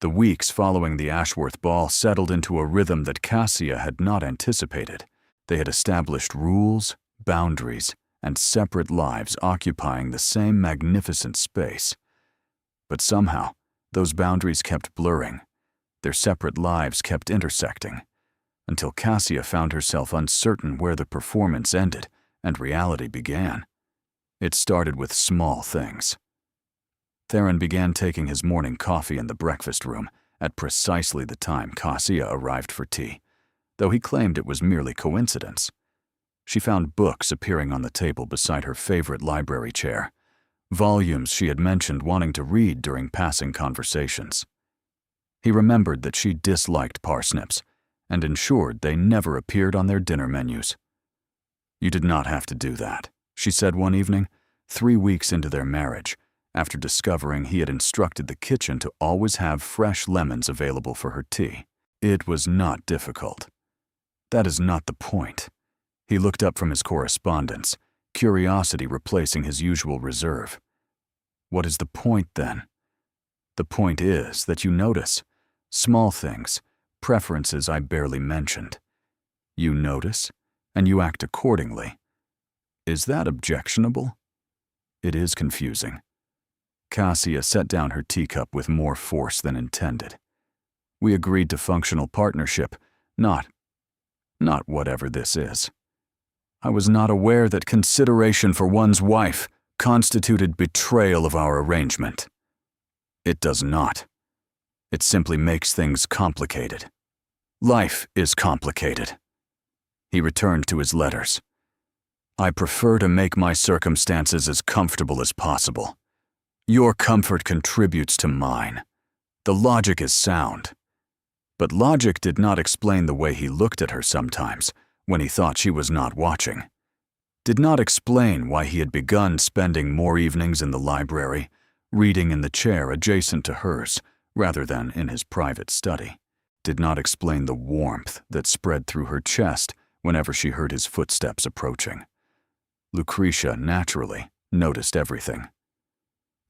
S1: The weeks following the Ashworth ball settled into a rhythm that Cassia had not anticipated. They had established rules, boundaries, and separate lives occupying the same magnificent space. But somehow, those boundaries kept blurring. Their separate lives kept intersecting, until Cassia found herself uncertain where the performance ended and reality began. It started with small things. Theron began taking his morning coffee in the breakfast room at precisely the time Cassia arrived for tea, though he claimed it was merely coincidence. She found books appearing on the table beside her favorite library chair, volumes she had mentioned wanting to read during passing conversations. He remembered that she disliked parsnips and ensured they never appeared on their dinner menus. You did not have to do that, she said one evening, 3 weeks into their marriage, after discovering he had instructed the kitchen to always have fresh lemons available for her tea. It was not difficult. That is not the point. He looked up from his correspondence, curiosity replacing his usual reserve. What is the point, then? The point is that you notice small things, preferences I barely mentioned. You notice, and you act accordingly. Is that objectionable? It is confusing. Cassia set down her teacup with more force than intended. We agreed to functional partnership, not whatever this is. I was not aware that consideration for one's wife constituted betrayal of our arrangement. It does not. It simply makes things complicated. Life is complicated. He returned to his letters. I prefer to make my circumstances as comfortable as possible. Your comfort contributes to mine. The logic is sound. But logic did not explain the way he looked at her sometimes when he thought she was not watching. Did not explain why he had begun spending more evenings in the library, reading in the chair adjacent to hers, rather than in his private study. Did not explain the warmth that spread through her chest whenever she heard his footsteps approaching. Lucretia, naturally, noticed everything.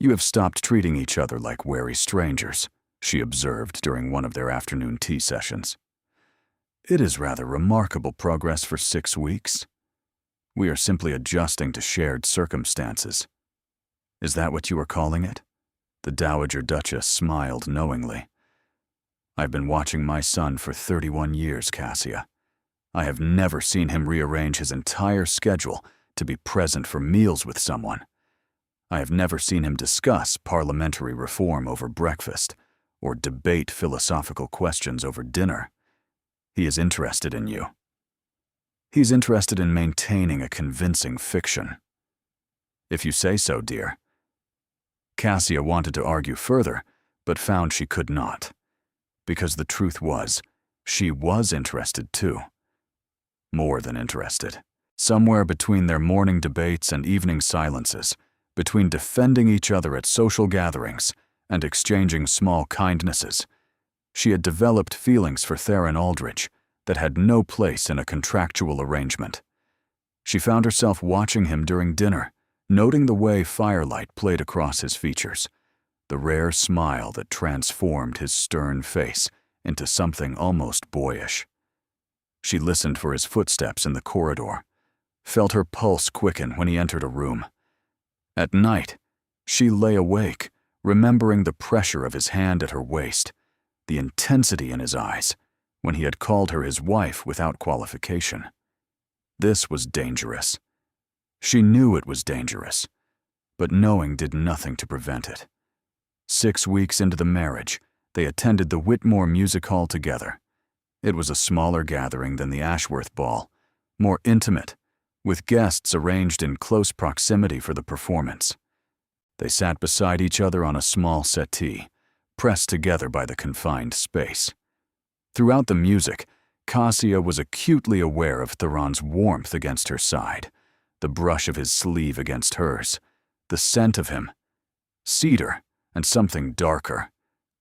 S1: You have stopped treating each other like wary strangers, she observed during one of their afternoon tea sessions. It is rather remarkable progress for 6 weeks. We are simply adjusting to shared circumstances. Is that what you are calling it? The Dowager Duchess smiled knowingly. I've been watching my son for 31 years, Cassia. I have never seen him rearrange his entire schedule to be present for meals with someone. I have never seen him discuss parliamentary reform over breakfast or debate philosophical questions over dinner. He is interested in you. He's interested in maintaining a convincing fiction. If you say so, dear. Cassia wanted to argue further, but found she could not. Because the truth was, she was interested too. More than interested. Somewhere between their morning debates and evening silences, between defending each other at social gatherings and exchanging small kindnesses, she had developed feelings for Theron Aldrich that had no place in a contractual arrangement. She found herself watching him during dinner, noting the way firelight played across his features, the rare smile that transformed his stern face into something almost boyish. She listened for his footsteps in the corridor, felt her pulse quicken when he entered a room. At night, she lay awake, remembering the pressure of his hand at her waist, the intensity in his eyes, when he had called her his wife without qualification. This was dangerous. She knew it was dangerous, but knowing did nothing to prevent it. 6 weeks into the marriage, they attended the Whitmore Music Hall together. It was a smaller gathering than the Ashworth Ball, more intimate, with guests arranged in close proximity for the performance. They sat beside each other on a small settee, pressed together by the confined space. Throughout the music, Cassia was acutely aware of Theron's warmth against her side, the brush of his sleeve against hers, the scent of him, cedar and something darker,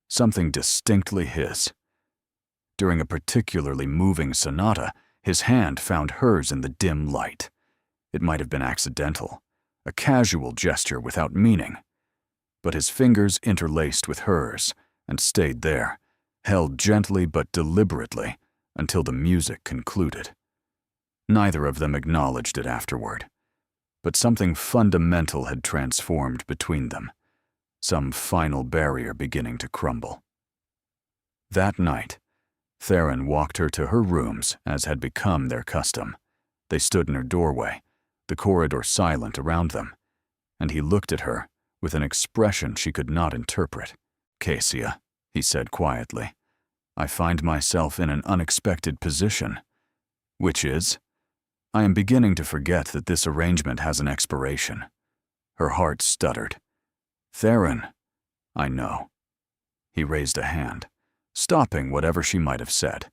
S1: something distinctly his. During a particularly moving sonata, his hand found hers in the dim light. It might have been accidental, a casual gesture without meaning, but his fingers interlaced with hers and stayed there, held gently but deliberately until the music concluded. Neither of them acknowledged it afterward, but something fundamental had transformed between them, some final barrier beginning to crumble. That night, Theron walked her to her rooms as had become their custom. They stood in her doorway, the corridor silent around them, and he looked at her with an expression she could not interpret. "Cassia," he said quietly, "I find myself in an unexpected position. Which is, I am beginning to forget that this arrangement has an expiration." Her heart stuttered. "Theron, I know." He raised a hand, stopping whatever she might have said.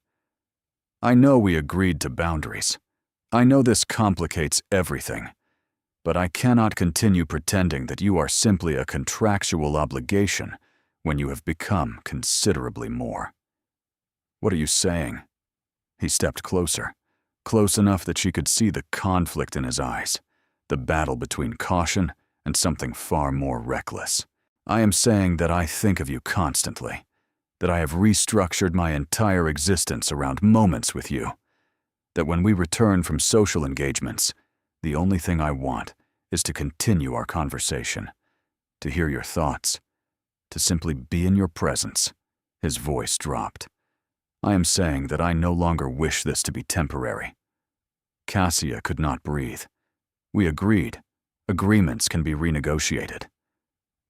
S1: "I know we agreed to boundaries. I know this complicates everything, but I cannot continue pretending that you are simply a contractual obligation when you have become considerably more." "What are you saying?" He stepped closer, close enough that she could see the conflict in his eyes, the battle between caution and something far more reckless. "I am saying that I think of you constantly, that I have restructured my entire existence around moments with you, that when we return from social engagements, the only thing I want is to continue our conversation, to hear your thoughts, to simply be in your presence." His voice dropped. "I am saying that I no longer wish this to be temporary." Cassia could not breathe. "We agreed. Agreements can be renegotiated.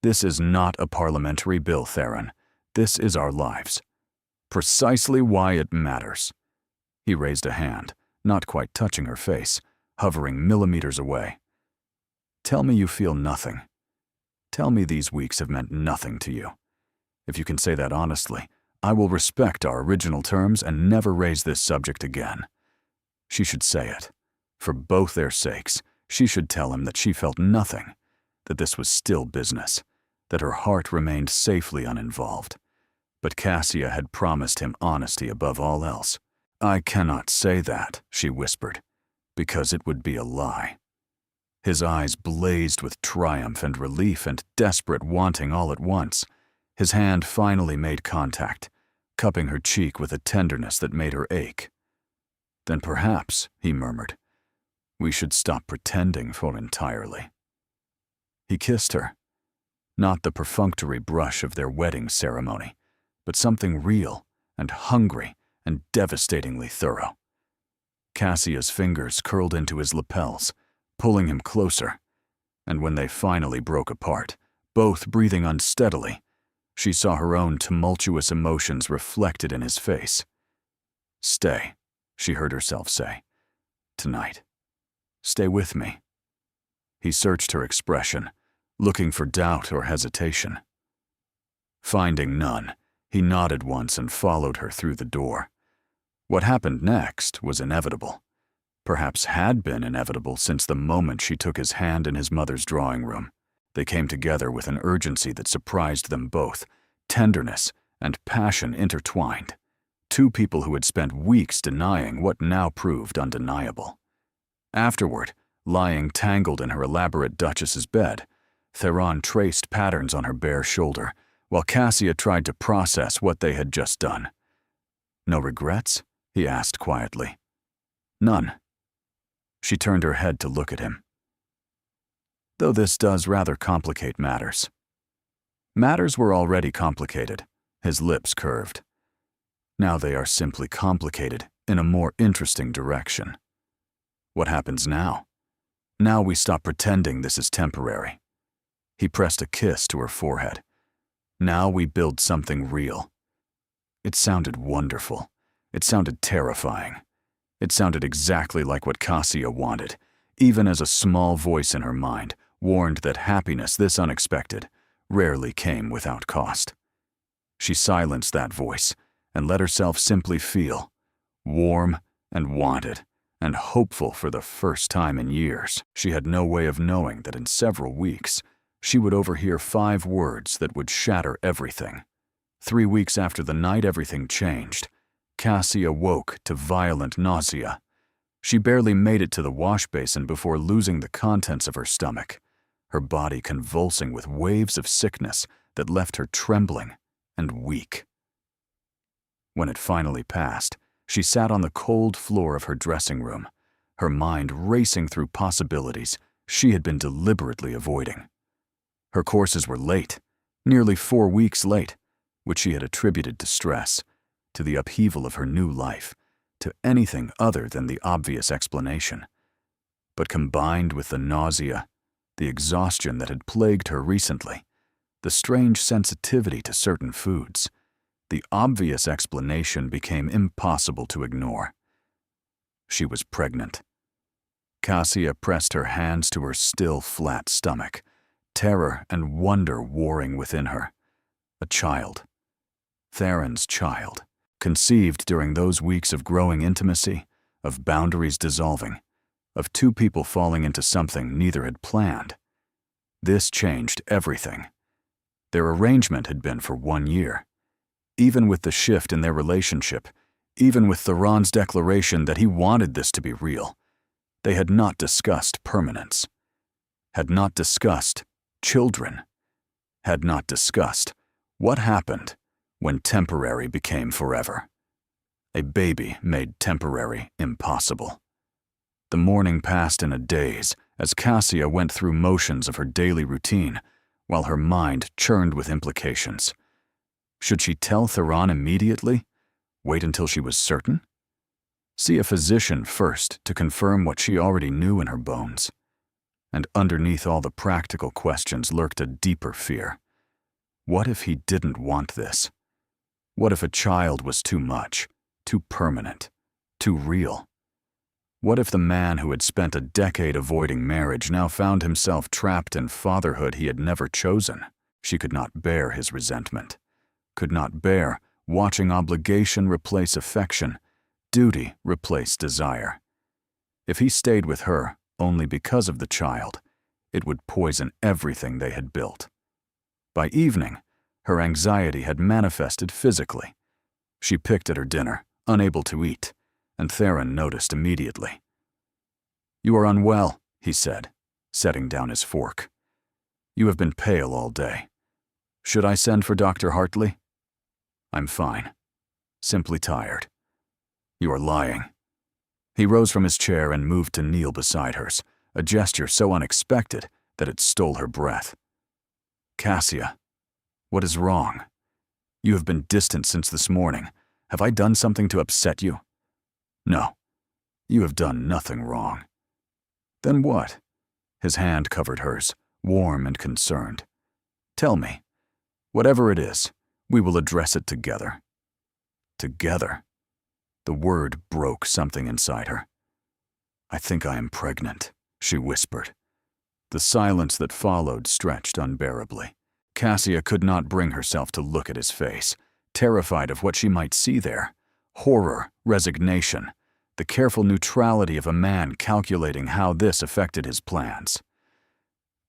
S1: This is not a parliamentary bill, Theron. This is our lives. Precisely why it matters." He raised a hand, not quite touching her face, hovering millimeters away. "Tell me you feel nothing. Tell me these weeks have meant nothing to you. If you can say that honestly, I will respect our original terms and never raise this subject again." She should say it. For both their sakes, she should tell him that she felt nothing, that this was still business, that her heart remained safely uninvolved. But Cassia had promised him honesty above all else. "I cannot say that," she whispered, "because it would be a lie." His eyes blazed with triumph and relief and desperate wanting all at once. His hand finally made contact, cupping her cheek with a tenderness that made her ache. "Then perhaps," he murmured, "we should stop pretending for entirely." He kissed her, not the perfunctory brush of their wedding ceremony, but something real and hungry and devastatingly thorough. Cassia's fingers curled into his lapels, pulling him closer, and when they finally broke apart, both breathing unsteadily, she saw her own tumultuous emotions reflected in his face. "Stay," she heard herself say. "Tonight. Stay with me." He searched her expression, looking for doubt or hesitation. Finding none, he nodded once and followed her through the door. What happened next was inevitable. Perhaps had been inevitable since the moment she took his hand in his mother's drawing room. They came together with an urgency that surprised them both, tenderness and passion intertwined. Two people who had spent weeks denying what now proved undeniable. Afterward, lying tangled in her elaborate duchess's bed, Theron traced patterns on her bare shoulder, while Cassia tried to process what they had just done. "No regrets?" he asked quietly. "None." She turned her head to look at him. "Though this does rather complicate matters." Matters were already complicated. His lips curved. Now they are simply complicated in a more interesting direction. What happens now? Now we stop pretending this is temporary. He pressed a kiss to her forehead. Now we build something real. It sounded wonderful. It sounded terrifying. It sounded exactly like what Cassia wanted, even as a small voice in her mind warned that happiness this unexpected rarely came without cost. She silenced that voice and let herself simply feel warm and wanted and hopeful for the first time in years. She had no way of knowing that in several weeks she would overhear 5 words that would shatter everything. 3 weeks after the night everything changed, Cassia woke to violent nausea. She barely made it to the wash basin before losing the contents of her stomach, her body convulsing with waves of sickness that left her trembling and weak. When it finally passed, she sat on the cold floor of her dressing room, her mind racing through possibilities she had been deliberately avoiding. Her courses were late, nearly 4 weeks late, which she had attributed to stress, to the upheaval of her new life, to anything other than the obvious explanation. But combined with the nausea, the exhaustion that had plagued her recently, the strange sensitivity to certain foods, the obvious explanation became impossible to ignore. She was pregnant. Cassia pressed her hands to her still flat stomach, terror and wonder warring within her. A child. Theron's child, conceived during those weeks of growing intimacy, of boundaries dissolving, of 2 people falling into something neither had planned. This changed everything. Their arrangement had been for 1 year. Even with the shift in their relationship, even with Theron's declaration that he wanted this to be real, they had not discussed permanence, had not discussed children, had not discussed what happened when temporary became forever. A baby made temporary impossible. The morning passed in a daze as Cassia went through motions of her daily routine, while her mind churned with implications. Should she tell Theron immediately? Wait until she was certain? See a physician first to confirm what she already knew in her bones. And underneath all the practical questions lurked a deeper fear. What if he didn't want this? What if a child was too much, too permanent, too real? What if the man who had spent a decade avoiding marriage now found himself trapped in fatherhood he had never chosen? She could not bear his resentment, could not bear watching obligation replace affection, duty replace desire. If he stayed with her only because of the child, it would poison everything they had built. By evening, her anxiety had manifested physically. She picked at her dinner, unable to eat, and Theron noticed immediately. "You are unwell," he said, setting down his fork. "You have been pale all day. Should I send for Dr. Hartley?" "I'm fine. Simply tired." "You are lying." He rose from his chair and moved to kneel beside hers, a gesture so unexpected that it stole her breath. "Cassia, what is wrong? You have been distant since this morning. Have I done something to upset you?" "No, you have done nothing wrong." "Then what?" His hand covered hers, warm and concerned. "Tell me. Whatever it is, we will address it together." Together. The word broke something inside her. "I think I am pregnant," she whispered. The silence that followed stretched unbearably. Cassia could not bring herself to look at his face, terrified of what she might see there. Horror, resignation, the careful neutrality of a man calculating how this affected his plans.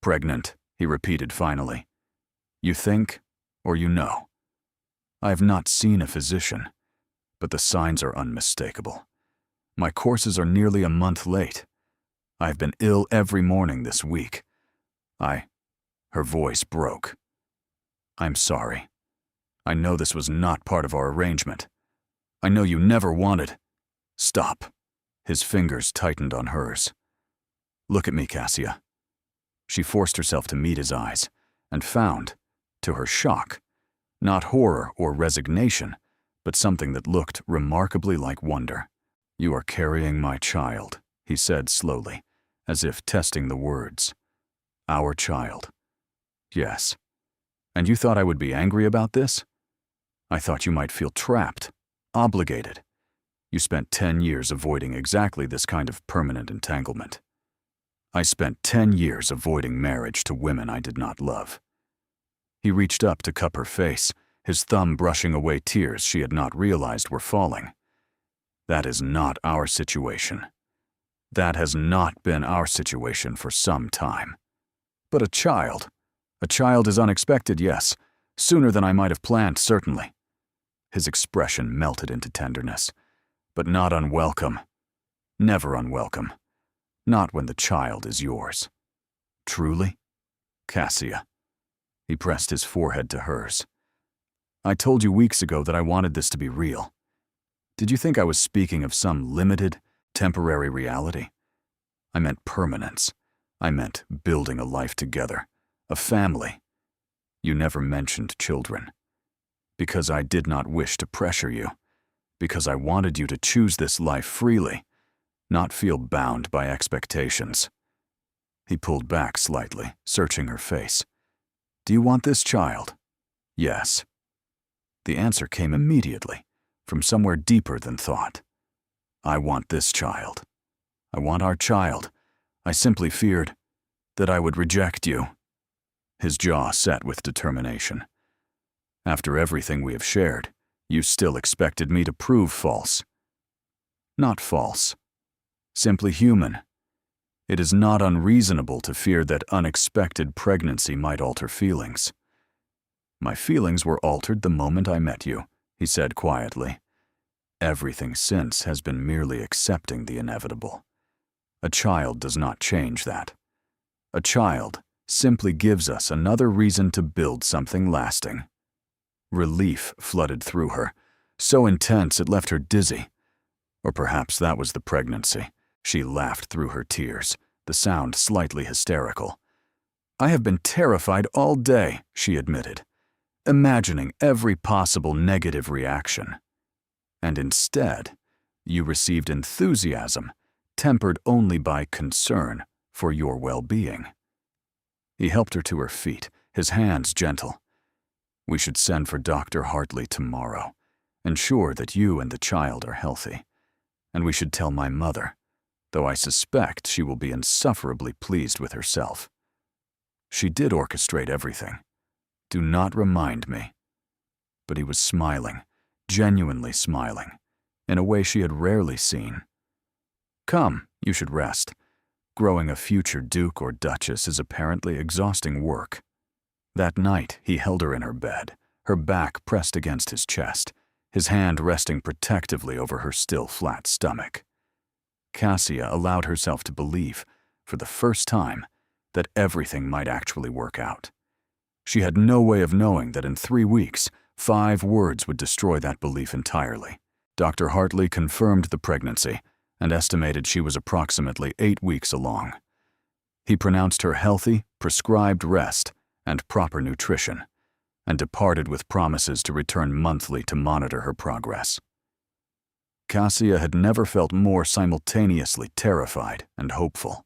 S1: "Pregnant," he repeated finally. "You think, or you know?" "I have not seen a physician, but the signs are unmistakable. My courses are nearly a month late. I have been ill every morning this week. Her voice broke. "I'm sorry. I know this was not part of our arrangement. I know you never wanted—" "Stop." His fingers tightened on hers. "Look at me, Cassia." She forced herself to meet his eyes, and found, to her shock, not horror or resignation, but something that looked remarkably like wonder. "You are carrying my child," he said slowly, as if testing the words. "Our child." "Yes. And you thought I would be angry about this? I thought you might feel trapped, obligated. You spent 10 years avoiding exactly this kind of permanent entanglement. I spent 10 years avoiding marriage to women I did not love." He reached up to cup her face, his thumb brushing away tears she had not realized were falling. "That is not our situation. That has not been our situation for some time. But a child is unexpected, yes. Sooner than I might have planned, certainly." His expression melted into tenderness. "But not unwelcome. Never unwelcome. Not when the child is yours." "Truly? Cassia." He pressed his forehead to hers. "I told you weeks ago that I wanted this to be real. Did you think I was speaking of some limited, temporary reality? I meant permanence. I meant building a life together, a family. You never mentioned children. Because I did not wish to pressure you. Because I wanted you to choose this life freely, not feel bound by expectations." He pulled back slightly, searching her face. "Do you want this child?" "Yes." The answer came immediately, from somewhere deeper than thought. "I want this child. I want our child. I simply feared that I would reject you." His jaw set with determination. "After everything we have shared, you still expected me to prove false." "Not false. Simply human. It is not unreasonable to fear that unexpected pregnancy might alter feelings." "My feelings were altered the moment I met you," he said quietly. "Everything since has been merely accepting the inevitable. A child does not change that. A child simply gives us another reason to build something lasting." Relief flooded through her, so intense it left her dizzy. Or perhaps that was the pregnancy. She laughed through her tears, the sound slightly hysterical. "I have been terrified all day," she admitted, imagining every possible negative reaction. And instead, you received enthusiasm, tempered only by concern for your well-being. He helped her to her feet, his hands gentle. "We should send for Dr. Hartley tomorrow, ensure that you and the child are healthy. And we should tell my mother, though I suspect she will be insufferably pleased with herself. She did orchestrate everything. Do not remind me." But he was smiling, genuinely smiling, in a way she had rarely seen. "Come, you should rest. Growing a future duke or duchess is apparently exhausting work." That night, he held her in her bed, her back pressed against his chest, his hand resting protectively over her still flat stomach. Cassia allowed herself to believe, for the first time, that everything might actually work out. She had no way of knowing that in 3 weeks, 5 words would destroy that belief entirely. Dr. Hartley confirmed the pregnancy and estimated she was approximately 8 weeks along. He pronounced her healthy, prescribed rest, and proper nutrition, and departed with promises to return monthly to monitor her progress. Cassia had never felt more simultaneously terrified and hopeful.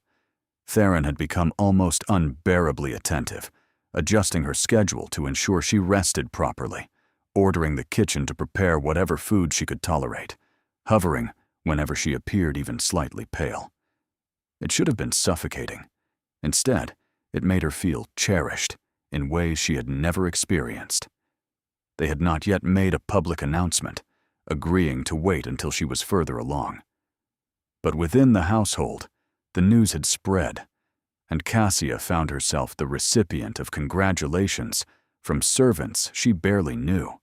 S1: Theron had become almost unbearably attentive, adjusting her schedule to ensure she rested properly, ordering the kitchen to prepare whatever food she could tolerate, hovering whenever she appeared even slightly pale. It should have been suffocating. Instead, It made her feel cherished in ways she had never experienced. They had not yet made a public announcement, agreeing to wait until she was further along. But within the household, the news had spread, and Cassia found herself the recipient of congratulations from servants she barely knew,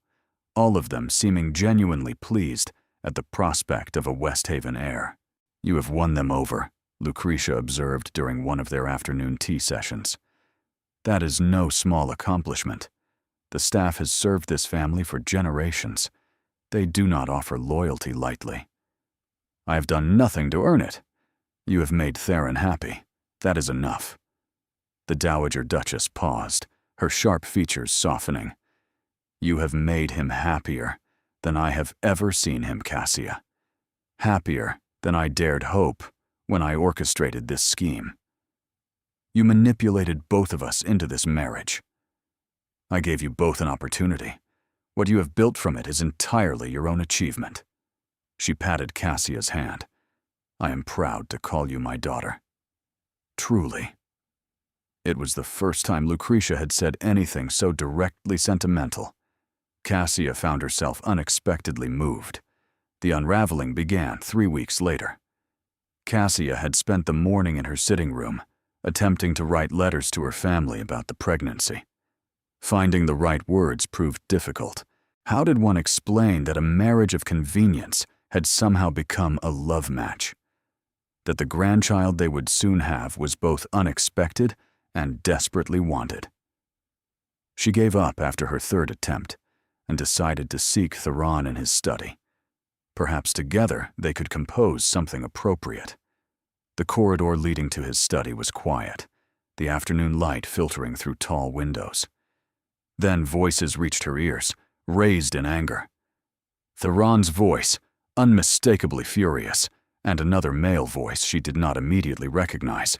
S1: all of them seeming genuinely pleased at the prospect of a West Haven heir. "You have won them over," Lucretia observed during one of their afternoon tea sessions. "That is no small accomplishment. The staff has served this family for generations. They do not offer loyalty lightly." "I have done nothing to earn it. You have made Theron happy. That is enough." The Dowager Duchess paused, her sharp features softening. "You have made him happier than I have ever seen him, Cassia. Happier than I dared hope when I orchestrated this scheme. You manipulated both of us into this marriage. I gave you both an opportunity. What you have built from it is entirely your own achievement." She patted Cassia's hand. "I am proud to call you my daughter. Truly." It was the first time Lucretia had said anything so directly sentimental. Cassia found herself unexpectedly moved. The unraveling began 3 weeks later. Cassia had spent the morning in her sitting room, attempting to write letters to her family about the pregnancy. Finding the right words proved difficult. How did one explain that a marriage of convenience had somehow become a love match? That the grandchild they would soon have was both unexpected and desperately wanted. She gave up after her third attempt and decided to seek Theron in his study. Perhaps together they could compose something appropriate. The corridor leading to his study was quiet, the afternoon light filtering through tall windows. Then voices reached her ears, raised in anger. Theron's voice, unmistakably furious, and another male voice she did not immediately recognize.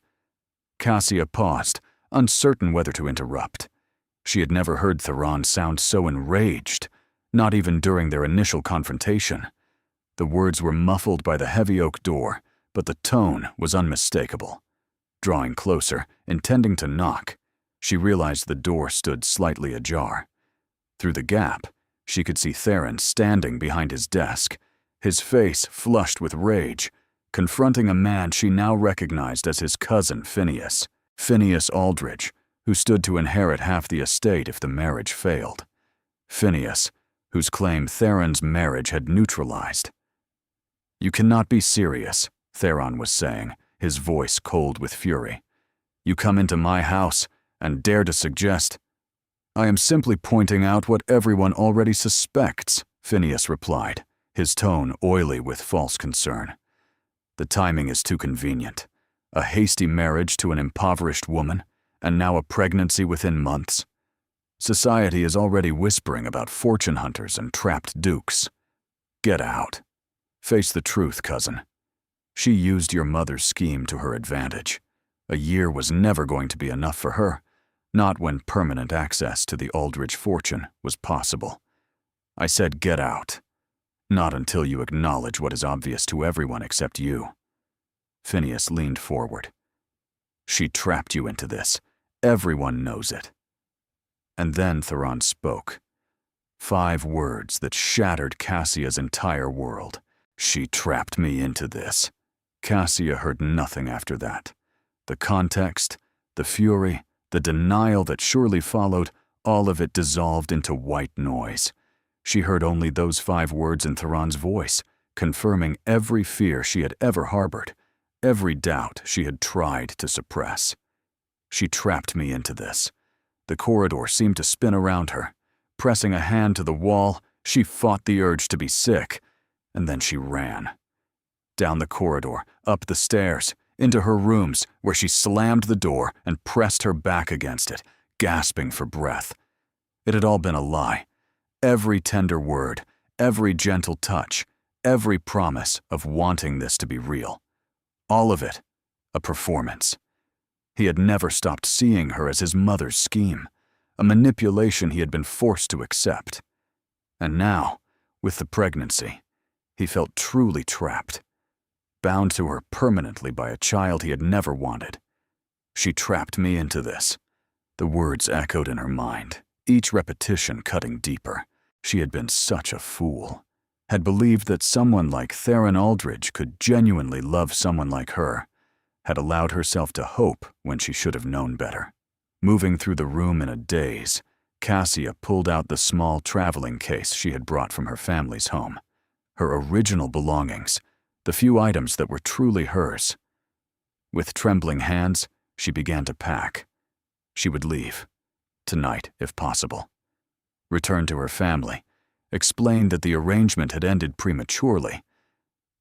S1: Cassia paused, uncertain whether to interrupt. She had never heard Theron sound so enraged, not even during their initial confrontation. The words were muffled by the heavy oak door, but the tone was unmistakable. Drawing closer, intending to knock, she realized the door stood slightly ajar. Through the gap, she could see Theron standing behind his desk, his face flushed with rage, confronting a man she now recognized as his cousin Phineas Aldridge, who stood to inherit half the estate if the marriage failed. Phineas, whose claim Theron's marriage had neutralized. "You cannot be serious," Theron was saying, his voice cold with fury. "You come into my house and dare to suggest—" "I am simply pointing out what everyone already suspects," Phineas replied, his tone oily with false concern. "The timing is too convenient. A hasty marriage to an impoverished woman, and now a pregnancy within months. Society is already whispering about fortune hunters and trapped dukes. Get out. Face the truth, cousin. She used your mother's scheme to her advantage. A year was never going to be enough for her, not when permanent access to the Aldridge fortune was possible. I said get out. Not until you acknowledge what is obvious to everyone except you." Phineas leaned forward. "She trapped you into this. Everyone knows it." And then Theron spoke. 5 words that shattered Cassia's entire world. "She trapped me into this." Cassia heard nothing after that. The context, the fury, the denial that surely followed, all of it dissolved into white noise. She heard only those 5 words in Theron's voice, confirming every fear she had ever harbored, every doubt she had tried to suppress. She trapped me into this. The corridor seemed to spin around her. Pressing a hand to the wall, she fought the urge to be sick, and then she ran. Down the corridor, up the stairs, into her rooms, where she slammed the door and pressed her back against it, gasping for breath. It had all been a lie. Every tender word, every gentle touch, every promise of wanting this to be real. All of it, a performance. He had never stopped seeing her as his mother's scheme, a manipulation he had been forced to accept. And now, with the pregnancy, he felt truly trapped, bound to her permanently by a child he had never wanted. She trapped me into this. The words echoed in her mind, each repetition cutting deeper. She had been such a fool. Had believed that someone like Theron Aldridge could genuinely love someone like her. Had allowed herself to hope when she should have known better. Moving through the room in a daze, Cassia pulled out the small traveling case she had brought from her family's home. Her original belongings, the few items that were truly hers. With trembling hands, she began to pack. She would leave. Tonight, if possible. Return to her family. Explain that the arrangement had ended prematurely.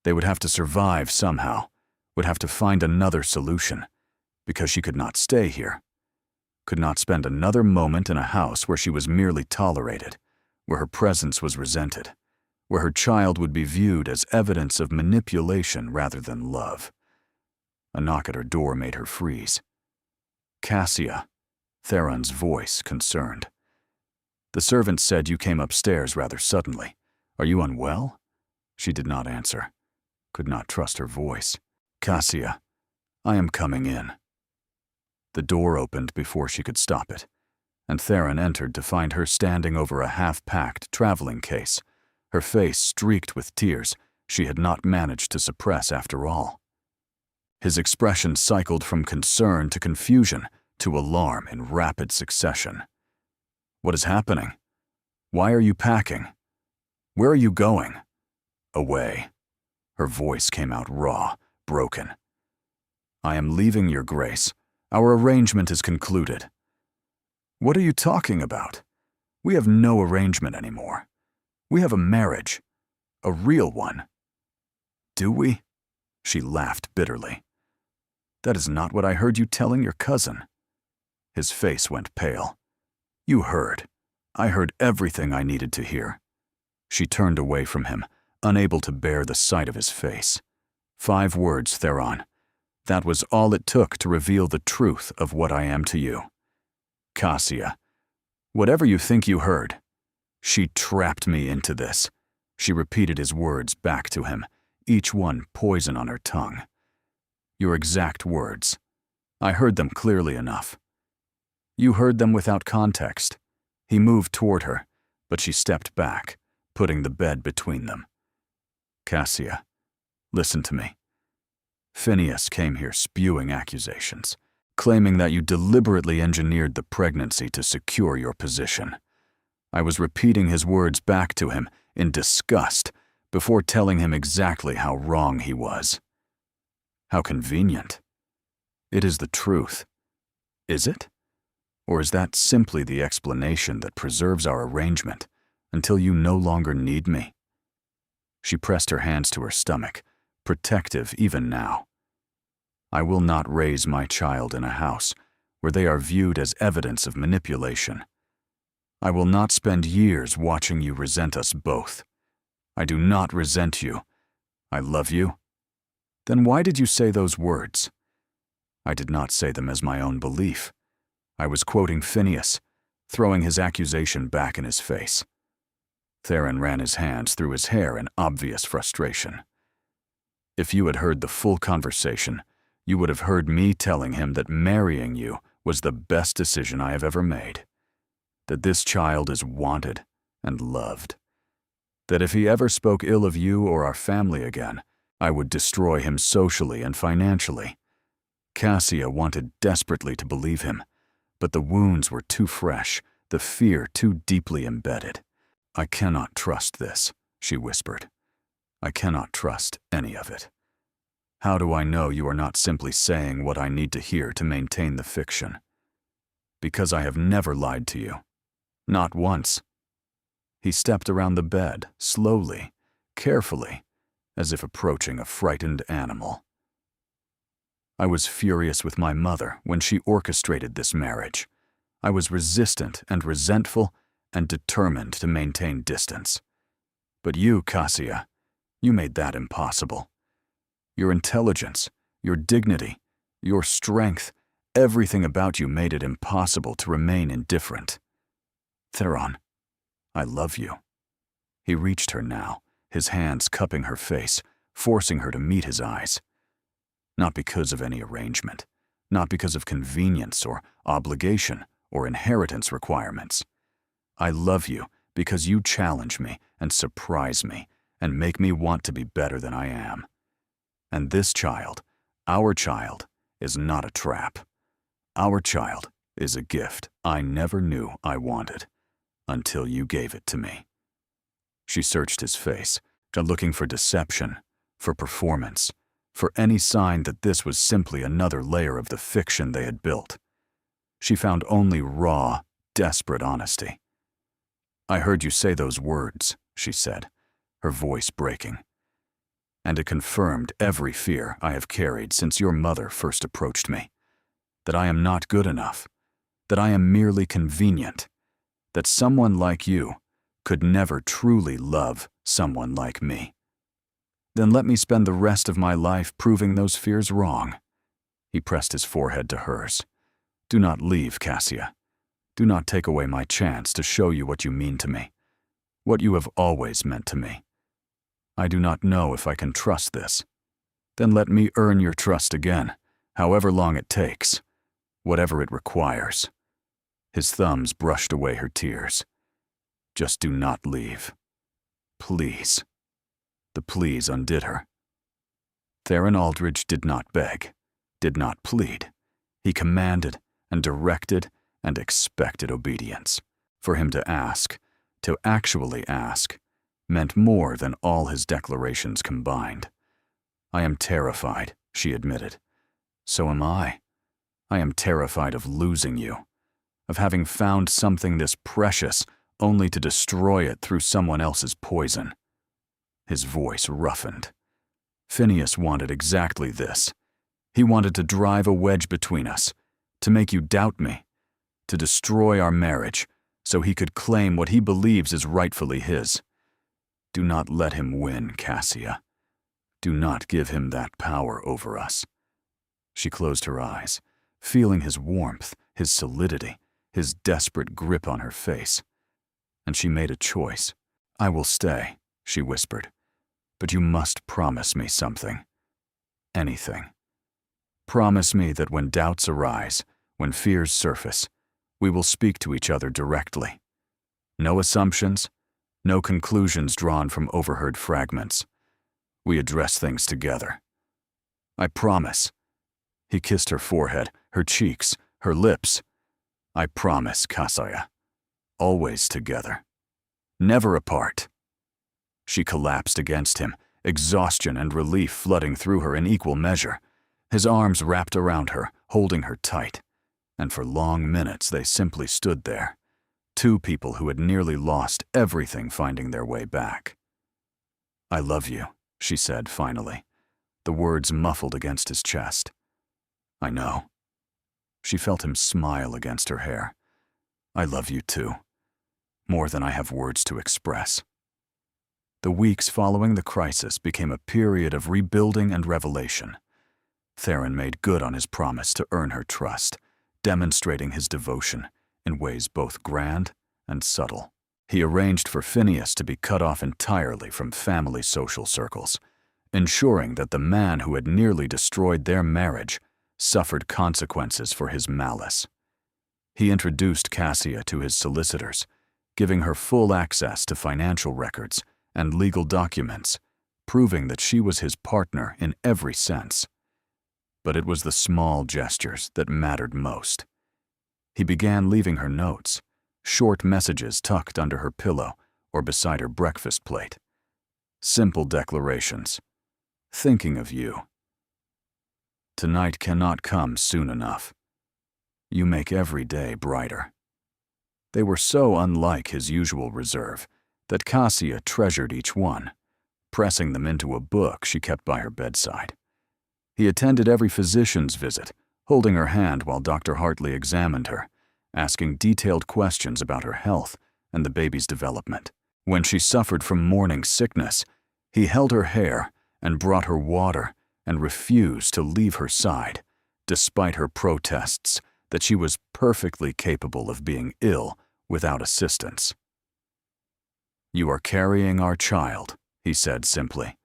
S1: They would have to survive somehow. Would have to find another solution. Because she could not stay here. Could not spend another moment in a house where she was merely tolerated. Where her presence was resented. Where her child would be viewed as evidence of manipulation rather than love. A knock at her door made her freeze. Cassia, Theron's voice concerned. The servant said you came upstairs rather suddenly. Are you unwell? She did not answer. Could not trust her voice. Cassia, I am coming in. The door opened before she could stop it, and Theron entered to find her standing over a half-packed traveling case, her face streaked with tears she had not managed to suppress after all. His expression cycled from concern to confusion to alarm in rapid succession. What is happening? Why are you packing? Where are you going? Away. Her voice came out raw, broken. I am leaving, Your Grace. Our arrangement is concluded. What are you talking about? We have no arrangement anymore. We have a marriage. A real one. Do we? She laughed bitterly. That is not what I heard you telling your cousin. His face went pale. You heard. I heard everything I needed to hear. She turned away from him, unable to bear the sight of his face. 5 words, Theron. That was all it took to reveal the truth of what I am to you. Cassia, whatever you think you heard, she trapped me into this. She repeated his words back to him, each one poison on her tongue. Your exact words. I heard them clearly enough. You heard them without context. He moved toward her, but she stepped back, putting the bed between them. Cassia, listen to me. Phineas came here spewing accusations, claiming that you deliberately engineered the pregnancy to secure your position. I was repeating his words back to him in disgust before telling him exactly how wrong he was. How convenient. It is the truth. Is it? Or is that simply the explanation that preserves our arrangement until you no longer need me? She pressed her hands to her stomach, protective even now. I will not raise my child in a house where they are viewed as evidence of manipulation. I will not spend years watching you resent us both. I do not resent you. I love you. Then why did you say those words? I did not say them as my own belief. I was quoting Phineas, throwing his accusation back in his face. Theron ran his hands through his hair in obvious frustration. If you had heard the full conversation, you would have heard me telling him that marrying you was the best decision I have ever made. That this child is wanted and loved. That if he ever spoke ill of you or our family again, I would destroy him socially and financially. Cassia wanted desperately to believe him, but the wounds were too fresh, the fear too deeply embedded. I cannot trust this, she whispered. I cannot trust any of it. How do I know you are not simply saying what I need to hear to maintain the fiction? Because I have never lied to you. Not once. He stepped around the bed, slowly, carefully, as if approaching a frightened animal. I was furious with my mother when she orchestrated this marriage. I was resistant and resentful and determined to maintain distance. But you, Cassia, you made that impossible. Your intelligence, your dignity, your strength, everything about you made it impossible to remain indifferent. Theron, I love you. He reached her now, his hands cupping her face, forcing her to meet his eyes. Not because of any arrangement, not because of convenience or obligation or inheritance requirements. I love you because you challenge me and surprise me and make me want to be better than I am. And this child, our child, is not a trap. Our child is a gift I never knew I wanted until you gave it to me." She searched his face, looking for deception, for performance, for any sign that this was simply another layer of the fiction they had built. She found only raw, desperate honesty. "I heard you say those words," she said, her voice breaking. "And it confirmed every fear I have carried since your mother first approached me. That I am not good enough, that I am merely convenient, that someone like you could never truly love someone like me. Then let me spend the rest of my life proving those fears wrong." He pressed his forehead to hers. "Do not leave, Cassia. Do not take away my chance to show you what you mean to me, what you have always meant to me. I do not know if I can trust this. Then let me earn your trust again, however long it takes, whatever it requires." His thumbs brushed away her tears. "Just do not leave. Please." The pleas undid her. Theron Aldridge did not beg, did not plead. He commanded and directed and expected obedience. For him to ask, to actually ask, meant more than all his declarations combined. "I am terrified," she admitted. "So am I. I am terrified of losing you, of having found something this precious only to destroy it through someone else's poison." His voice roughened. Phineas wanted exactly this. He wanted to drive a wedge between us, to make you doubt me, to destroy our marriage so he could claim what he believes is rightfully his. Do not let him win, Cassia. Do not give him that power over us. She closed her eyes, feeling his warmth, his solidity, his desperate grip on her face. And she made a choice. "I will stay," she whispered. "But you must promise me something. Anything. Promise me that when doubts arise, when fears surface, we will speak to each other directly. No assumptions, no conclusions drawn from overheard fragments. We address things together. I promise." He kissed her forehead, her cheeks, her lips. "I promise, Cassia. Always together. Never apart." She collapsed against him, exhaustion and relief flooding through her in equal measure. His arms wrapped around her, holding her tight. And for long minutes they simply stood there, two people who had nearly lost everything finding their way back. "I love you," she said finally, the words muffled against his chest. "I know." She felt him smile against her hair. "I love you too, more than I have words to express." The weeks following the crisis became a period of rebuilding and revelation. Theron made good on his promise to earn her trust, demonstrating his devotion in ways both grand and subtle. He arranged for Phineas to be cut off entirely from family social circles, ensuring that the man who had nearly destroyed their marriage suffered consequences for his malice. He introduced Cassia to his solicitors, giving her full access to financial records and legal documents, proving that she was his partner in every sense. But it was the small gestures that mattered most. He began leaving her notes, short messages tucked under her pillow or beside her breakfast plate. Simple declarations. "Thinking of you. Tonight cannot come soon enough. You make every day brighter." They were so unlike his usual reserve that Cassia treasured each one, pressing them into a book she kept by her bedside. He attended every physician's visit, holding her hand while Dr. Hartley examined her, asking detailed questions about her health and the baby's development. When she suffered from morning sickness, he held her hair and brought her water and refused to leave her side, despite her protests that she was perfectly capable of being ill without assistance. "You are carrying our child," he said simply.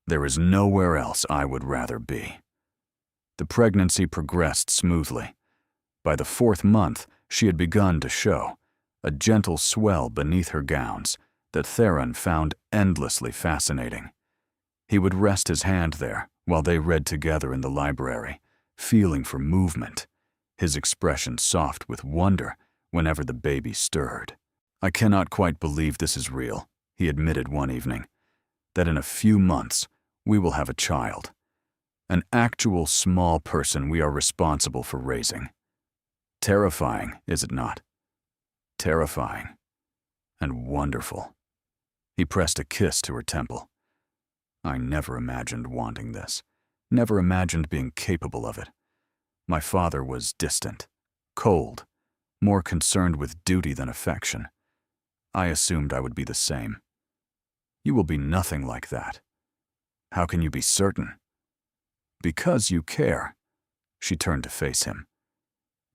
S1: "There is nowhere else I would rather be." The pregnancy progressed smoothly. By the 4th month, she had begun to show, a gentle swell beneath her gowns that Theron found endlessly fascinating. He would rest his hand there while they read together in the library, feeling for movement, his expression soft with wonder whenever the baby stirred. "I cannot quite believe this is real," he admitted one evening, "that in a few months we will have a child. An actual small person we are responsible for raising. Terrifying, is it not? Terrifying. And wonderful." He pressed a kiss to her temple. "I never imagined wanting this, never imagined being capable of it. My father was distant, cold, more concerned with duty than affection. I assumed I would be the same. You will be nothing like that. How can you be certain?" "Because you care." She turned to face him.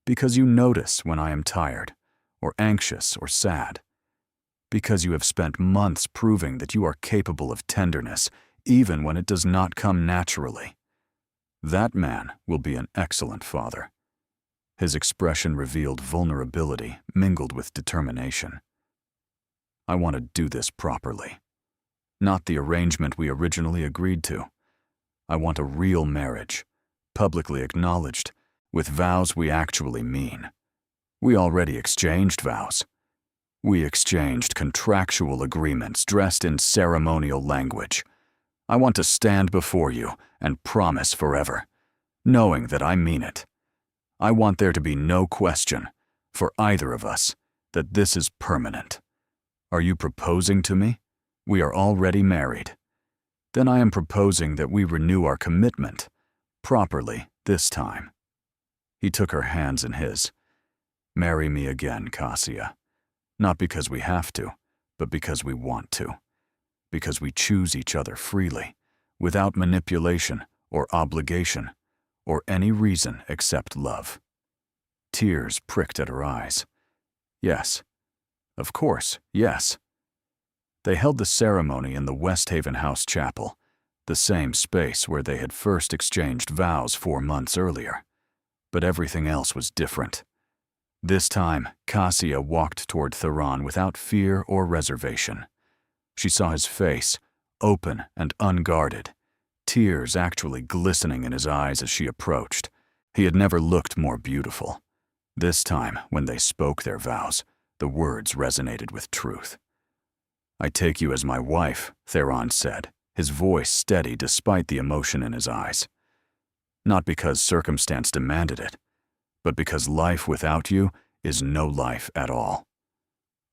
S1: "Because you notice when I am tired, or anxious, or sad. Because you have spent months proving that you are capable of tenderness, even when it does not come naturally. That man will be an excellent father." His expression revealed vulnerability mingled with determination. "I want to do this properly. Not the arrangement we originally agreed to. I want a real marriage, publicly acknowledged, with vows we actually mean. We already exchanged vows. We exchanged contractual agreements dressed in ceremonial language. I want to stand before you and promise forever, knowing that I mean it. I want there to be no question, for either of us, that this is permanent. Are you proposing to me? We are already married. Then I am proposing that we renew our commitment, properly this time." He took her hands in his. "Marry me again, Cassia. Not because we have to, but because we want to. Because we choose each other freely, without manipulation or obligation, or any reason except love." Tears pricked at her eyes. "Yes. Of course, yes." They held the ceremony in the West Haven House Chapel, the same space where they had first exchanged vows 4 months earlier. But everything else was different. This time, Cassia walked toward Theron without fear or reservation. She saw his face, open and unguarded, tears actually glistening in his eyes as she approached. He had never looked more beautiful. This time, when they spoke their vows, the words resonated with truth. "I take you as my wife," Theron said, his voice steady despite the emotion in his eyes. "Not because circumstance demanded it, but because life without you is no life at all.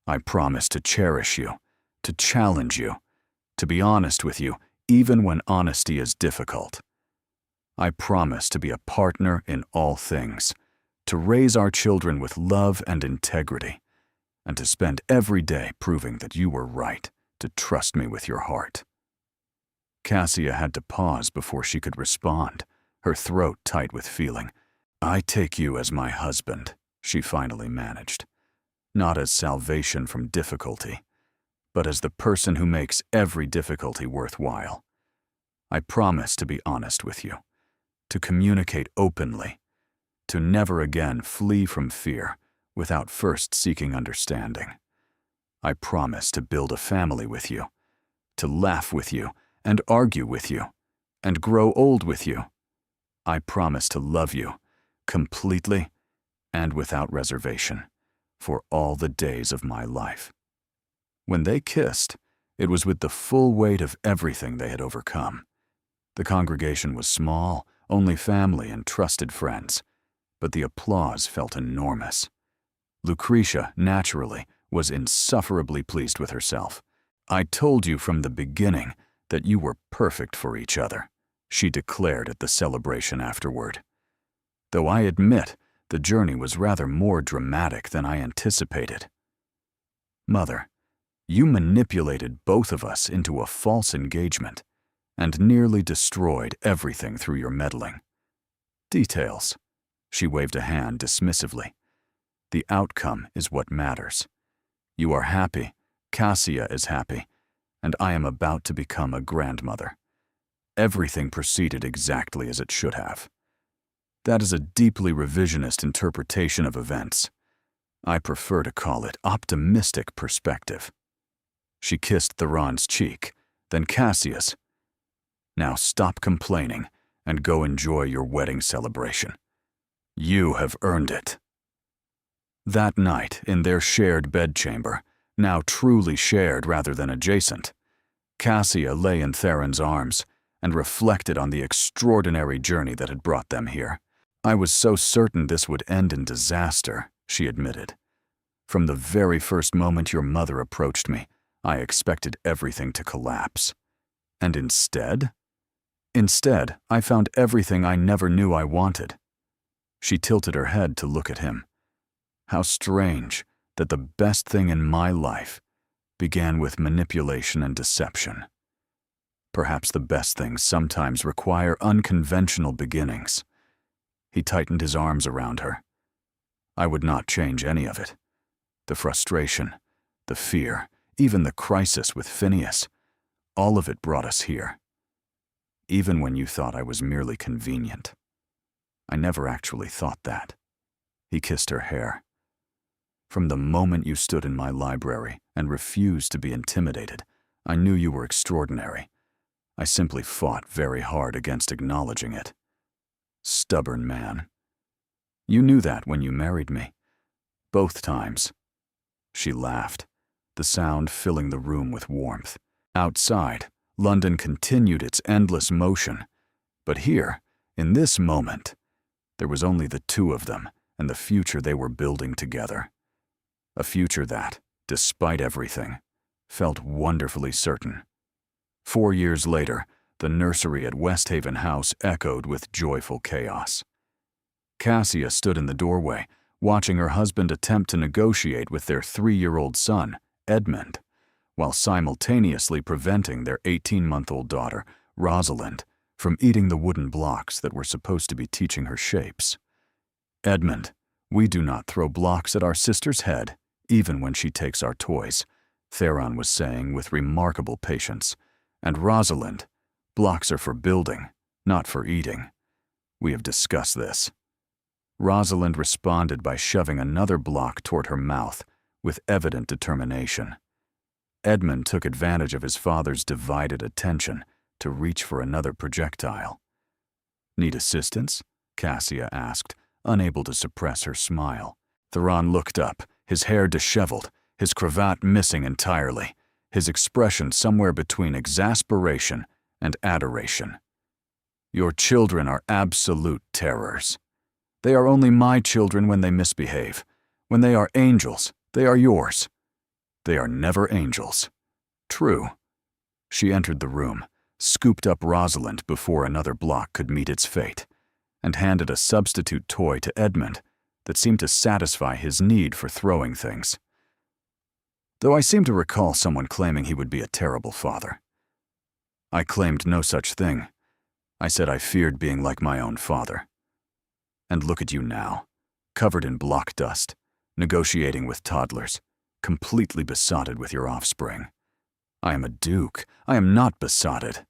S1: I promise to cherish you, to challenge you, to be honest with you even when honesty is difficult. I promise to be a partner in all things, to raise our children with love and integrity, and to spend every day proving that you were right to trust me with your heart." Cassia had to pause before she could respond, her throat tight with feeling. "I take you as my husband," she finally managed. "Not as salvation from difficulty, but as the person who makes every difficulty worthwhile. I promise to be honest with you, to communicate openly, to never again flee from fear without first seeking understanding. I promise to build a family with you, to laugh with you and argue with you, and grow old with you. I promise to love you, completely and without reservation, for all the days of my life." When they kissed, it was with the full weight of everything they had overcome. The congregation was small, only family and trusted friends, but the applause felt enormous. Lucretia, naturally, was insufferably pleased with herself. "I told you from the beginning that you were perfect for each other," she declared at the celebration afterward. "Though I admit the journey was rather more dramatic than I anticipated. Mother, you manipulated both of us into a false engagement and nearly destroyed everything through your meddling. Details." She waved a hand dismissively. "The outcome is what matters. You are happy, Cassia is happy, and I am about to become a grandmother. Everything proceeded exactly as it should have. That is a deeply revisionist interpretation of events. I prefer to call it optimistic perspective. She kissed Theron's cheek, then Cassia's. Now stop complaining and go enjoy your wedding celebration. You have earned it. That night, in their shared bedchamber, now truly shared rather than adjacent, Cassia lay in Theron's arms and reflected on the extraordinary journey that had brought them here. I was so certain this would end in disaster, she admitted. From the very first moment your mother approached me, I expected everything to collapse. And instead? Instead, I found everything I never knew I wanted. She tilted her head to look at him. How strange that the best thing in my life began with manipulation and deception. Perhaps the best things sometimes require unconventional beginnings. He tightened his arms around her. I would not change any of it. The frustration, the fear, even the crisis with Phineas, all of it brought us here. Even when you thought I was merely convenient. I never actually thought that. He kissed her hair. From the moment you stood in my library and refused to be intimidated, I knew you were extraordinary. I simply fought very hard against acknowledging it. Stubborn man. You knew that when you married me. Both times. She laughed, the sound filling the room with warmth. Outside, London continued its endless motion. But here, in this moment, there was only the two of them and the future they were building together. A future that, despite everything, felt wonderfully certain. 4 years later, the nursery at Westhaven House echoed with joyful chaos. Cassia stood in the doorway, watching her husband attempt to negotiate with their 3-year-old son, Edmund, while simultaneously preventing their 18-month-old daughter, Rosalind, from eating the wooden blocks that were supposed to be teaching her shapes. Edmund, we do not throw blocks at our sister's head, even when she takes our toys, Theron was saying with remarkable patience. And Rosalind, blocks are for building, not for eating. We have discussed this. Rosalind responded by shoving another block toward her mouth with evident determination. Edmund took advantage of his father's divided attention to reach for another projectile. Need assistance? Cassia asked, unable to suppress her smile. Theron looked up, his hair disheveled, his cravat missing entirely, his expression somewhere between exasperation and adoration. Your children are absolute terrors. They are only my children when they misbehave. When they are angels, they are yours. They are never angels. True. She entered the room, scooped up Rosalind before another block could meet its fate, and handed a substitute toy to Edmund that seemed to satisfy his need for throwing things. Though I seem to recall someone claiming he would be a terrible father. I claimed no such thing. I said I feared being like my own father. And look at you now, covered in block dust, negotiating with toddlers, completely besotted with your offspring. I am a duke. I am not besotted.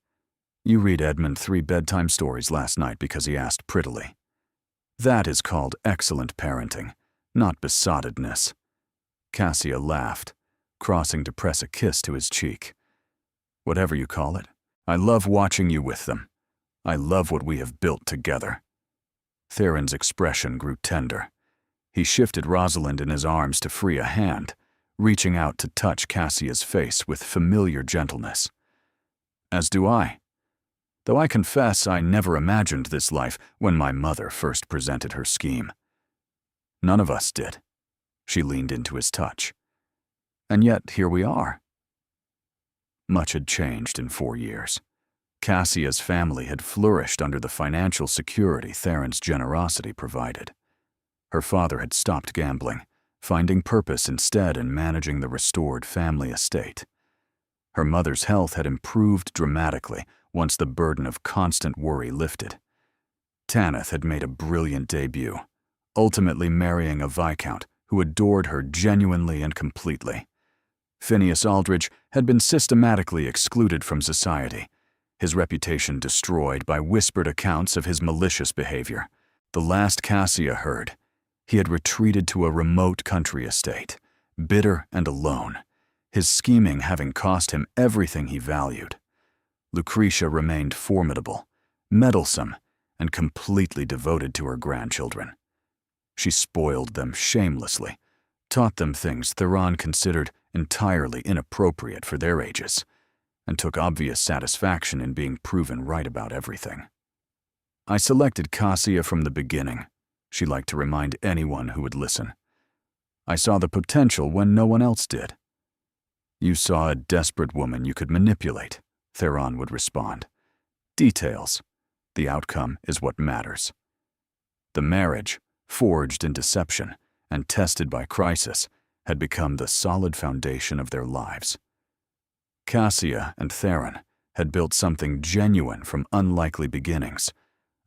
S1: You read Edmund 3 bedtime stories last night because he asked prettily. That is called excellent parenting, not besottedness. Cassia laughed, crossing to press a kiss to his cheek. Whatever you call it, I love watching you with them. I love what we have built together. Theron's expression grew tender. He shifted Rosalind in his arms to free a hand, reaching out to touch Cassia's face with familiar gentleness. As do I. Though I confess I never imagined this life when my mother first presented her scheme. None of us did. She leaned into his touch. And yet, here we are. Much had changed in 4 years. Cassia's family had flourished under the financial security Theron's generosity provided. Her father had stopped gambling, finding purpose instead in managing the restored family estate. Her mother's health had improved dramatically once the burden of constant worry lifted. Tanith had made a brilliant debut, ultimately marrying a viscount who adored her genuinely and completely. Phineas Aldridge had been systematically excluded from society, his reputation destroyed by whispered accounts of his malicious behavior. The last Cassia heard, he had retreated to a remote country estate, bitter and alone, his scheming having cost him everything he valued. Lucretia remained formidable, meddlesome, and completely devoted to her grandchildren. She spoiled them shamelessly, taught them things Theron considered entirely inappropriate for their ages, and took obvious satisfaction in being proven right about everything. I selected Cassia from the beginning, she liked to remind anyone who would listen. I saw the potential when no one else did. You saw a desperate woman you could manipulate, Theron would respond. Details. The outcome is what matters. The marriage, forged in deception and tested by crisis, had become the solid foundation of their lives. Cassia and Theron had built something genuine from unlikely beginnings,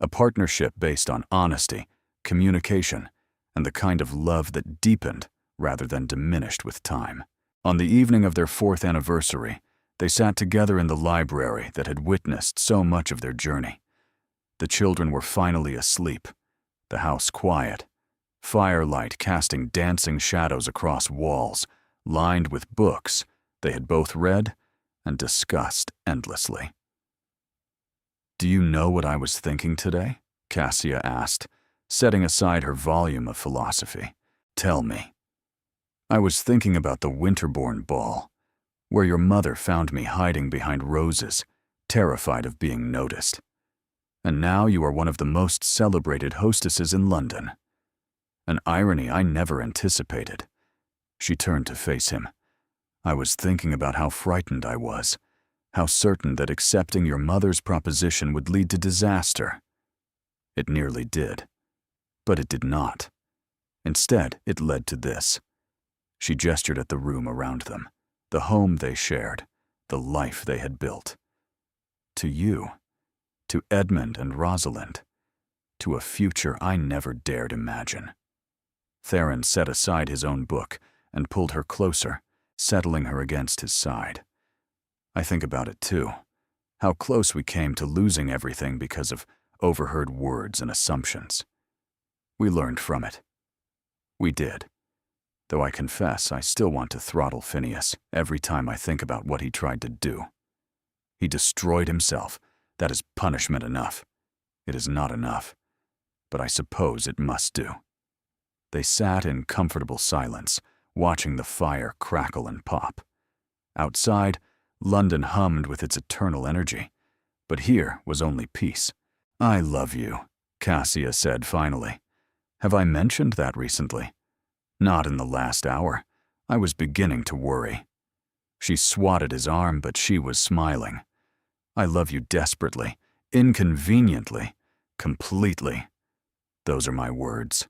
S1: a partnership based on honesty, communication, and the kind of love that deepened rather than diminished with time. On the evening of their 4th anniversary, they sat together in the library that had witnessed so much of their journey. The children were finally asleep, the house quiet, firelight casting dancing shadows across walls, lined with books they had both read and discussed endlessly. "Do you know what I was thinking today?" Cassia asked, setting aside her volume of philosophy. "Tell me." "I was thinking about the Winterbourne ball, where your mother found me hiding behind roses, terrified of being noticed. And now you are one of the most celebrated hostesses in London. An irony I never anticipated." She turned to face him. "I was thinking about how frightened I was, how certain that accepting your mother's proposition would lead to disaster. It nearly did. But it did not. Instead, it led to this." She gestured at the room around them, the home they shared, the life they had built. "To you, to Edmund and Rosalind, to a future I never dared imagine." Theron set aside his own book and pulled her closer, settling her against his side. "I think about it too, how close we came to losing everything because of overheard words and assumptions. We learned from it. We did. Though I confess I still want to throttle Phineas every time I think about what he tried to do. He destroyed himself. That is punishment enough. It is not enough, but I suppose it must do." They sat in comfortable silence, watching the fire crackle and pop. Outside, London hummed with its eternal energy, but here was only peace. "I love you," Cassia said finally. "Have I mentioned that recently?" "Not in the last hour. I was beginning to worry." She swatted his arm, but she was smiling. "I love you desperately, inconveniently, completely. Those are my words.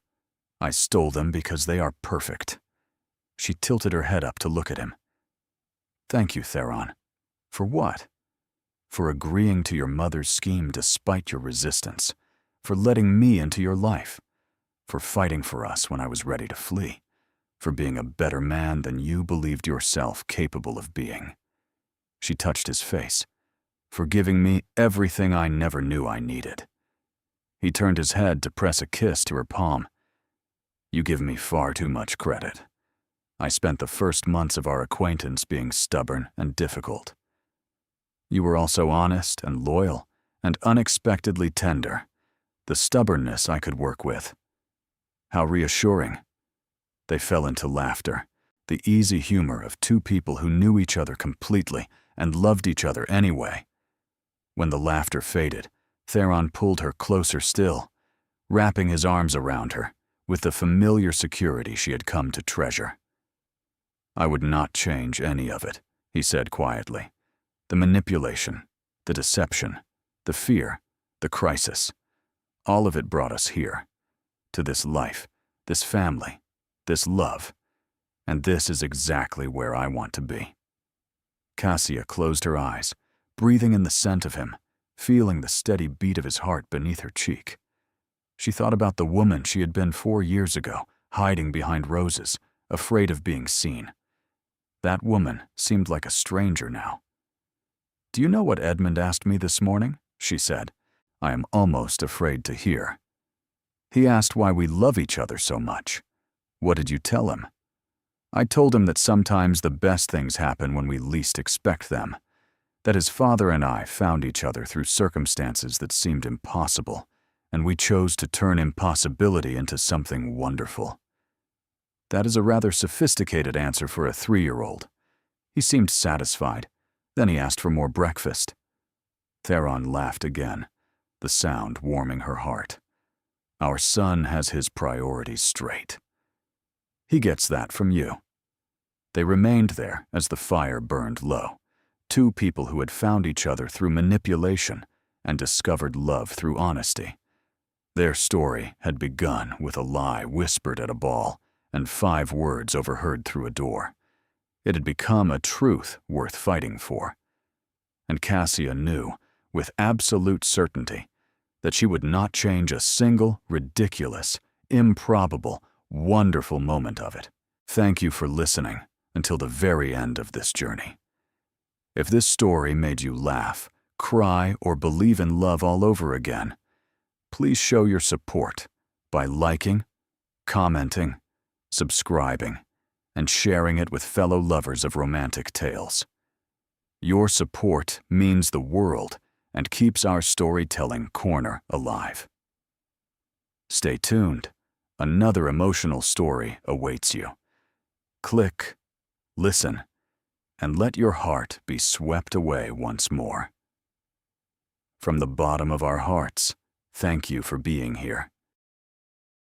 S1: I stole them because they are perfect." She tilted her head up to look at him. "Thank you, Theron." "For what?" "For agreeing to your mother's scheme despite your resistance, for letting me into your life, for fighting for us when I was ready to flee, for being a better man than you believed yourself capable of being." She touched his face. "For giving me everything I never knew I needed." He turned his head to press a kiss to her palm. "You give me far too much credit. I spent the first months of our acquaintance being stubborn and difficult. You were also honest and loyal and unexpectedly tender. The stubbornness I could work with. How reassuring." They fell into laughter, the easy humor of two people who knew each other completely and loved each other anyway. When the laughter faded, Theron pulled her closer still, wrapping his arms around her with the familiar security she had come to treasure. "I would not change any of it," he said quietly. "The manipulation, the deception, the fear, the crisis. All of it brought us here, to this life, this family, this love, and this is exactly where I want to be." Cassia closed her eyes, breathing in the scent of him, feeling the steady beat of his heart beneath her cheek. She thought about the woman she had been 4 years ago, hiding behind roses, afraid of being seen. That woman seemed like a stranger now. "Do you know what Edmund asked me this morning?" she said. "I am almost afraid to hear." He asked why we love each other so much. What did you tell him? I told him that sometimes the best things happen when we least expect them, that his father and I found each other through circumstances that seemed impossible, and we chose to turn impossibility into something wonderful. That is a rather sophisticated answer for a 3-year-old. He seemed satisfied. Then he asked for more breakfast. Theron laughed again, the sound warming her heart. Our son has his priorities straight. He gets that from you. They remained there as the fire burned low, 2 people who had found each other through manipulation and discovered love through honesty. Their story had begun with a lie whispered at a ball and 5 words overheard through a door. It had become a truth worth fighting for. And Cassia knew, with absolute certainty, that she would not change a single ridiculous, improbable, wonderful moment of it. Thank you for listening until the very end of this journey. If this story made you laugh, cry, or believe in love all over again, please show your support by liking, commenting, subscribing, and sharing it with fellow lovers of romantic tales. Your support means the world and keeps our storytelling corner alive. Stay tuned. Another emotional story awaits you. Click, listen, and let your heart be swept away once more. From the bottom of our hearts, thank you for being here.